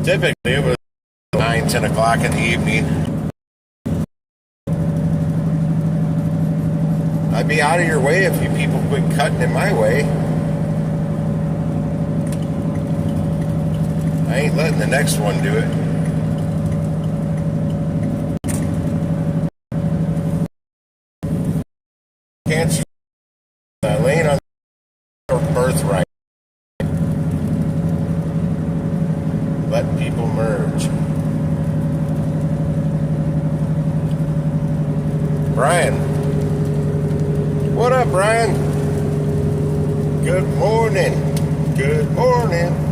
typically it was 9, 10 o'clock in the evening. I'd be out of your way if you people quit cutting in my way. I ain't letting the next one do it. Can't you lane on your birthright? Let people merge. Brian. What up, Brian? Good morning. Good morning.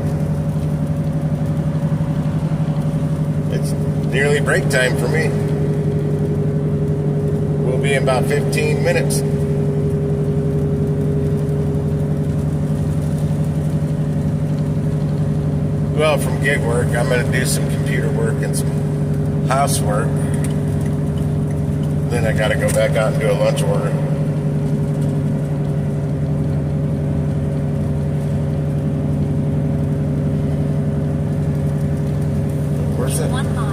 It's nearly break time for me. We'll be in about 15 minutes. Well, from gig work, I'm going to do some computer work and some housework. Then I got to go back out and do a lunch order. Where's that? 1 mile.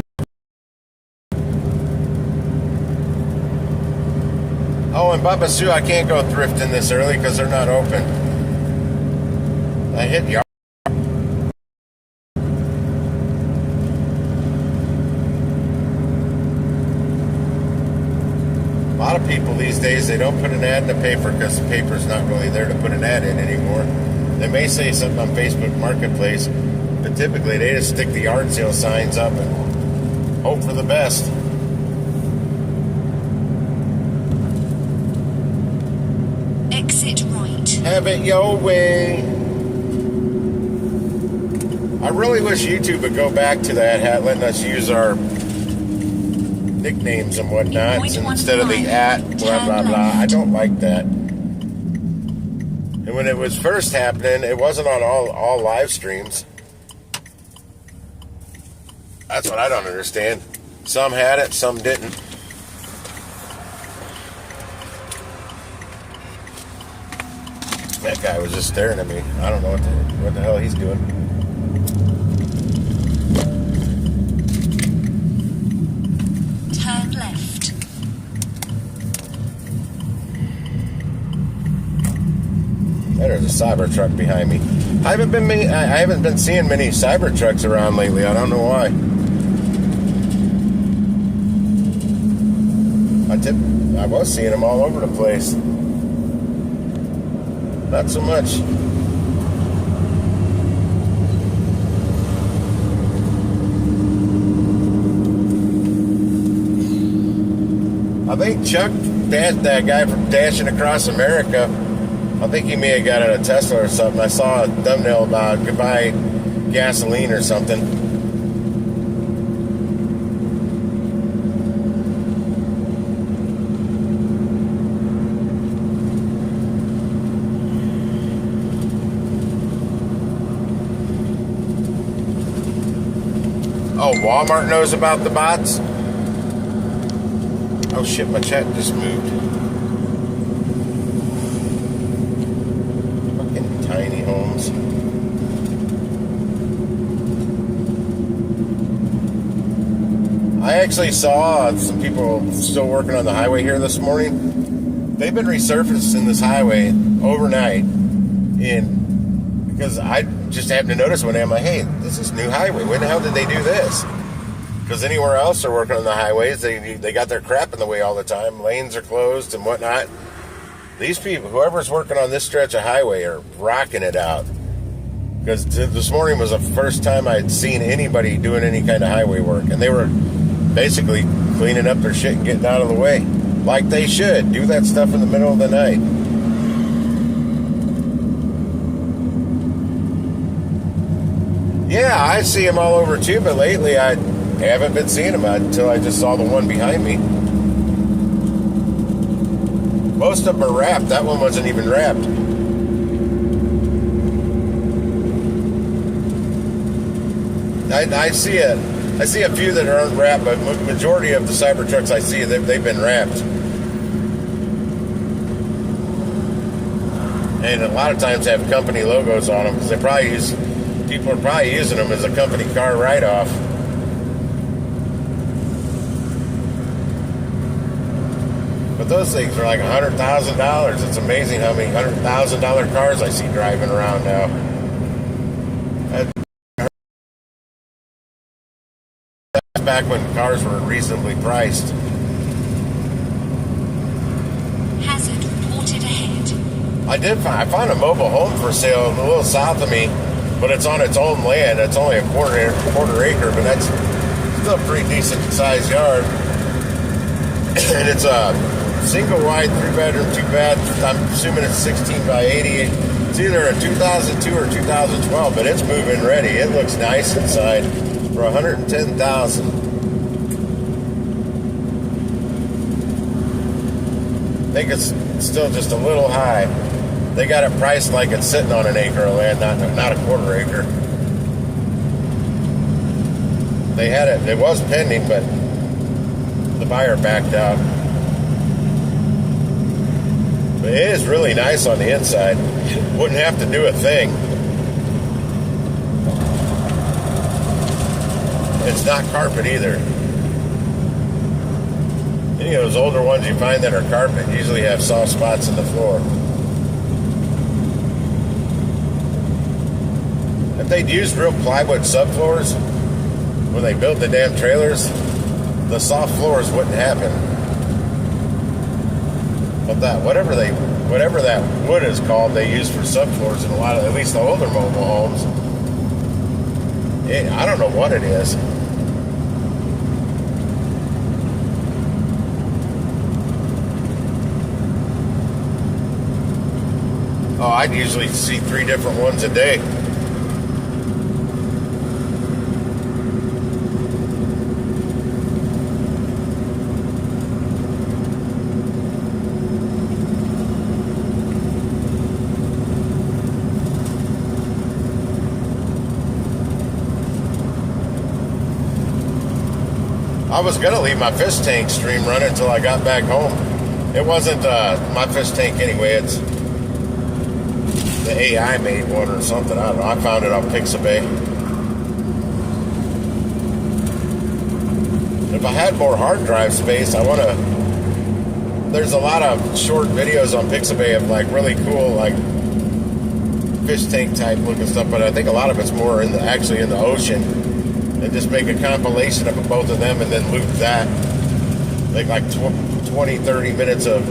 Oh, and Bubba Sue, I can't go thrifting this early because they're not open. I hit you. A lot of people these days, they don't put an ad in the paper because the paper's not really there to put an ad in anymore. They may say something on Facebook Marketplace, but typically they just stick the yard sale signs up and hope for the best. Exit right. Have it your way. I really wish YouTube would go back to that, letting us use our nicknames and whatnot instead of the blah blah blah. I don't like that. And when it was first happening, it wasn't on all live streams. That's what I don't understand. Some had it, some didn't. That guy was just staring at me. I don't know what the hell he's doing. Turn left. There's a Cybertruck behind me. I haven't been seeing many Cybertrucks around lately. I don't know why. I was seeing them all over the place. Not so much. I think Chuck, that guy from Dashing Across America, I think he may have got in a Tesla or something. I saw a thumbnail about goodbye gasoline or something. Oh, Walmart knows about the bots? Oh shit, my chat just moved. Fucking tiny homes. I actually saw some people still working on the highway here this morning. They've been resurfacing this highway overnight because I just happened to notice one day. I'm like, hey, this is a new highway. When the hell did they do this? Because anywhere else they're working on the highways, they got their crap in the way all the time. Lanes are closed and whatnot. These people, whoever's working on this stretch of highway, are rocking it out. Because this morning was the first time I'd seen anybody doing any kind of highway work. And they were basically cleaning up their shit and getting out of the way. Like they should. Do that stuff in the middle of the night. Yeah, I see them all over too, but lately I haven't been seeing them until I just saw the one behind me. Most of them are wrapped. That one wasn't even wrapped. I see a few that aren't wrapped, but majority of the Cybertrucks I see, they've been wrapped. And a lot of times have company logos on them because people are probably using them as a company car write-off. But those things are like $100,000. It's amazing how many $100,000 cars I see driving around now. That's back when cars were reasonably priced. Hazard reported ahead. I found a mobile home for sale a little south of me, but it's on its own land. It's only a quarter acre, but that's still a pretty decent sized yard. And it's a single wide 3-bedroom, 2-bath. I'm assuming it's 16 by 80. It's either a 2002 or 2012, but it's move-in ready. It looks nice inside for $110,000. I think it's still just a little high. They got it priced like it's sitting on an acre of land, not a quarter acre. They had it. It was pending, but the buyer backed out. But it is really nice on the inside. Wouldn't have to do a thing. It's not carpet either. Any of those older ones you find that are carpet usually have soft spots in the floor. If they'd used real plywood subfloors when they built the damn trailers, the soft floors wouldn't happen. But whatever that wood is called, they use for subfloors in a lot of, at least the older mobile homes. I don't know what it is. Oh, I'd usually see 3 different ones a day. I was going to leave my fish tank stream running until I got back home. It wasn't my fish tank anyway. the AI made one or something. I don't know. I found it on Pixabay. If I had more hard drive space, I want to. There's a lot of short videos on Pixabay of like really cool like fish tank type looking stuff, but I think a lot of it's more actually in the ocean. And just make a compilation of both of them and then loop that. Like 20, 30 minutes of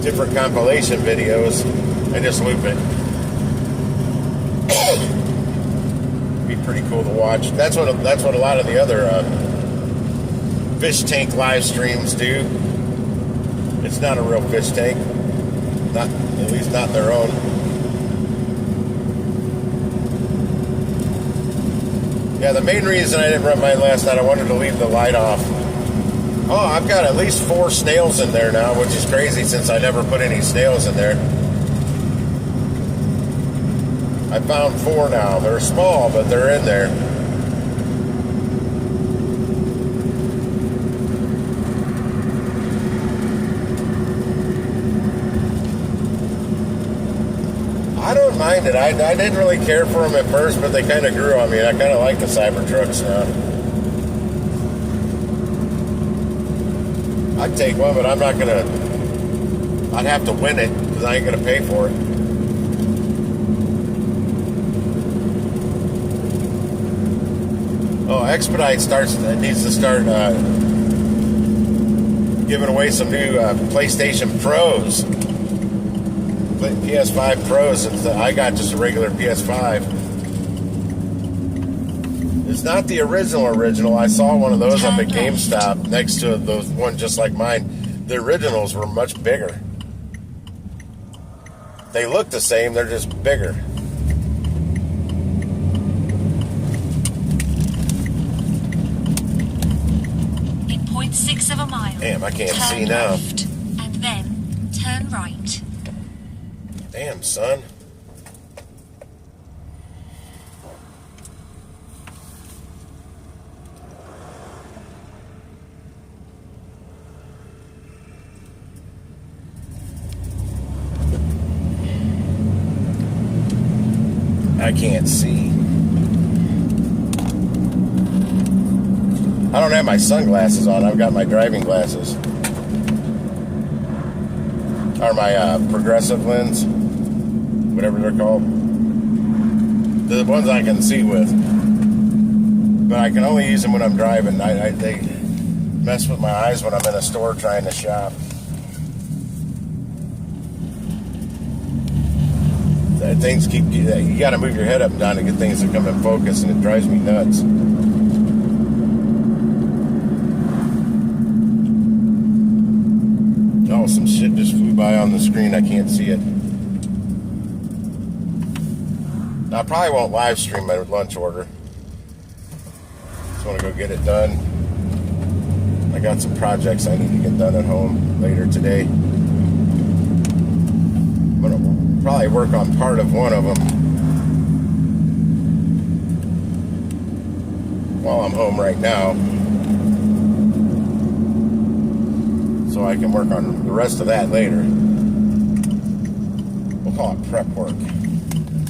different compilation videos and just loop it. Be pretty cool to watch. That's what a lot of the other fish tank live streams do. It's not a real fish tank, not at least not their own. Yeah, the main reason I didn't run mine last night, I wanted to leave the light off. Oh, I've got at least 4 snails in there now, which is crazy since I never put any snails in there. I found 4 now. They're small, but they're in there. I don't mind it. I didn't really care for them at first, but they kind of grew on me, and I kind of like the Cybertrucks now. I'd take one, but I'm not going to... I'd have to win it, because I ain't going to pay for it. Oh, Expedite needs to start giving away some new PlayStation Pros. PS5 Pros. I got just a regular PS5. It's not the original. I saw one of those up at GameStop next to those one just like mine. The originals were much bigger. They look the same, they're just bigger. In 0.6 of a mile. Damn, I can't turn see now. left, and then turn right. Damn, son. I can't see. I don't have my sunglasses on. I've got my driving glasses. Or my progressive lens. Whatever they're called. The ones I can see with. But I can only use them when I'm driving. They mess with my eyes when I'm in a store trying to shop. Things keep... You got to move your head up and down to get things to come in focus, and it drives me nuts. Oh, some shit just flew by on the screen. I can't see it. I probably won't live stream my lunch order. Just want to go get it done. I got some projects I need to get done at home later today. I'm going to probably work on part of one of them while I'm home right now. So I can work on the rest of that later. We'll call it prep work.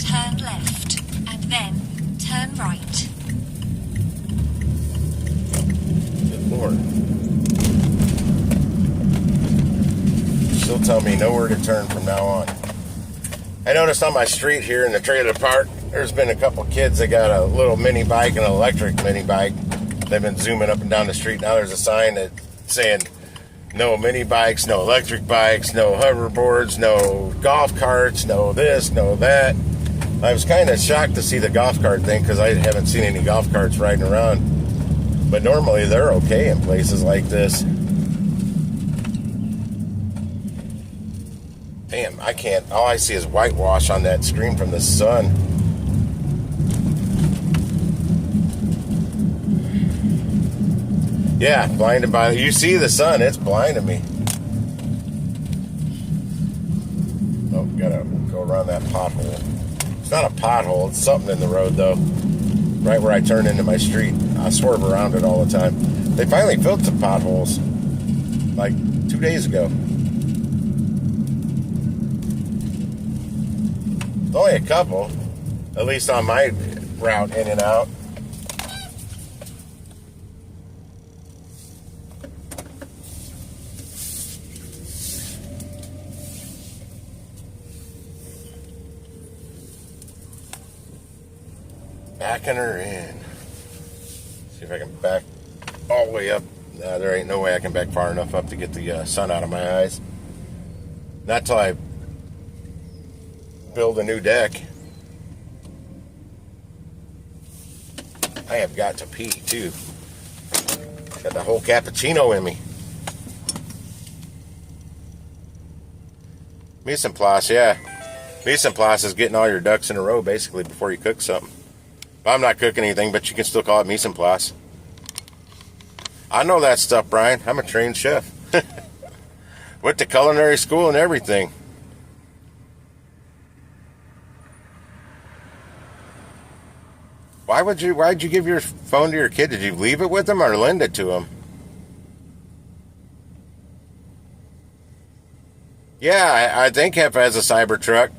Turn left, and then turn right. Good Lord. She'll tell me nowhere to turn from now on. I noticed on my street here in the trailer park, there's been a couple kids that got a little mini bike and an electric mini bike. They've been zooming up and down the street. Now there's a sign that saying no mini bikes, no electric bikes, no hoverboards, no golf carts, no this, no that. I was kind of shocked to see the golf cart thing because I haven't seen any golf carts riding around. But normally they're okay in places like this. Damn, I can't. All I see is whitewash on that screen from the sun. Yeah, blinded by... You see the sun, it's blinding me. Oh, gotta go around that pothole. It's not a pothole, it's something in the road, though. Right where I turn into my street. I swerve around it all the time. They finally filled some potholes. Like 2 days ago. Only a couple, at least on my route in and out. Backing her in. See if I can back all the way up. There ain't no way I can back far enough up to get the sun out of my eyes. Not till I build a new deck. I have got to pee too. Got the whole cappuccino in me. Mise en place, yeah. Mise en place is getting all your ducks in a row basically before you cook something. I'm not cooking anything, but you can still call it mise en place. I know that stuff, Brian. I'm a trained chef. Went to culinary school and everything. Why'd you give your phone to your kid? Did you leave it with him or lend it to him? Yeah, I think Hef has a Cybertruck.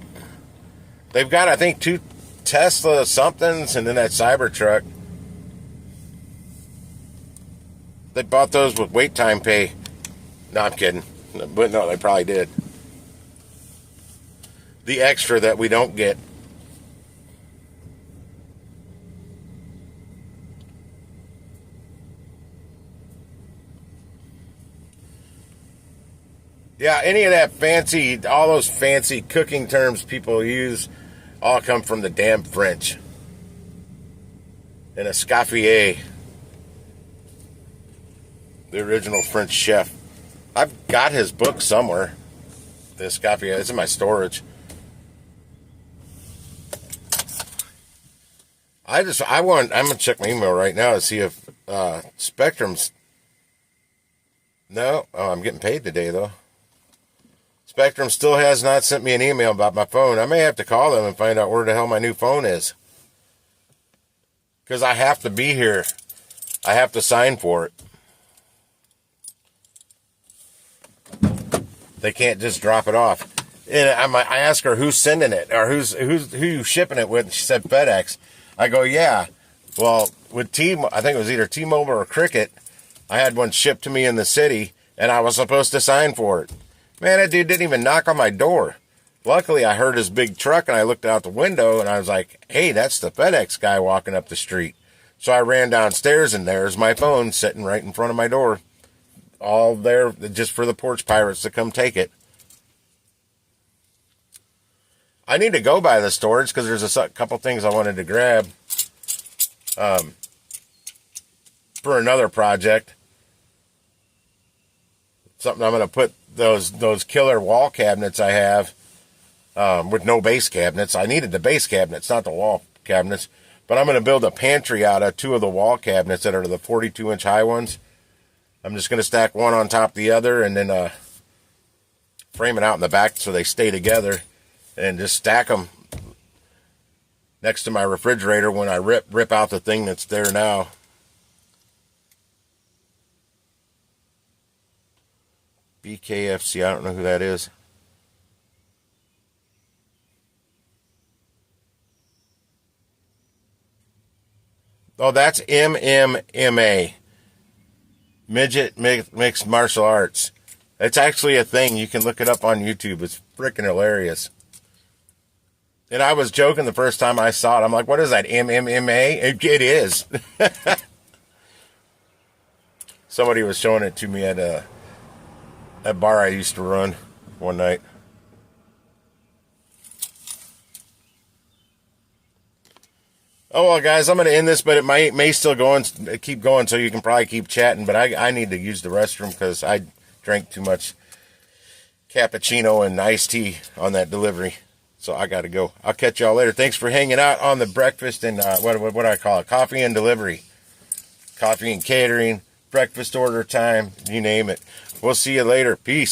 They've got, I think, 2 Tesla somethings and then that Cybertruck. They bought those with wait time pay. No, I'm kidding. But no, they probably did. The extra that we don't get. Yeah, any of that fancy, all those fancy cooking terms people use all come from the damn French. And Escoffier, the original French chef. I've got his book somewhere. The Escoffier, it's in my storage. I'm gonna check my email right now to see if Spectrum's. No, oh, I'm getting paid today though. Spectrum still has not sent me an email about my phone. I may have to call them and find out where the hell my new phone is. Because I have to be here. I have to sign for it. They can't just drop it off. And I asked her who's sending it or who you shipping it with. She said FedEx. I go, yeah. Well, with I think it was either T-Mobile or Cricket. I had one shipped to me in the city, and I was supposed to sign for it. Man, that dude didn't even knock on my door. Luckily, I heard his big truck, and I looked out the window, and I was like, hey, that's the FedEx guy walking up the street. So I ran downstairs, and there's my phone sitting right in front of my door. All there just for the porch pirates to come take it. I need to go by the storage because there's a couple things I wanted to grab for another project. Something I'm going to put those killer wall cabinets I have with no base cabinets. I needed the base cabinets, not the wall cabinets. But I'm going to build a pantry out of 2 of the wall cabinets that are the 42-inch high ones. I'm just going to stack one on top of the other and then frame it out in the back so they stay together and just stack them next to my refrigerator when I rip out the thing that's there now. BKFC, I don't know who that is. Oh, that's MMA. Midget Mixed Martial Arts. It's actually a thing. You can look it up on YouTube. It's freaking hilarious. And I was joking the first time I saw it. I'm like, what is that, MMA? It is. Somebody was showing it to me at a bar I used to run one night. Oh, well, guys, I'm going to end this, but it may still keep going, so you can probably keep chatting. But I need to use the restroom because I drank too much cappuccino and iced tea on that delivery. So I got to go. I'll catch y'all later. Thanks for hanging out on the breakfast and what do I call it? Coffee and delivery. Coffee and catering, breakfast order time, you name it. We'll see you later. Peace.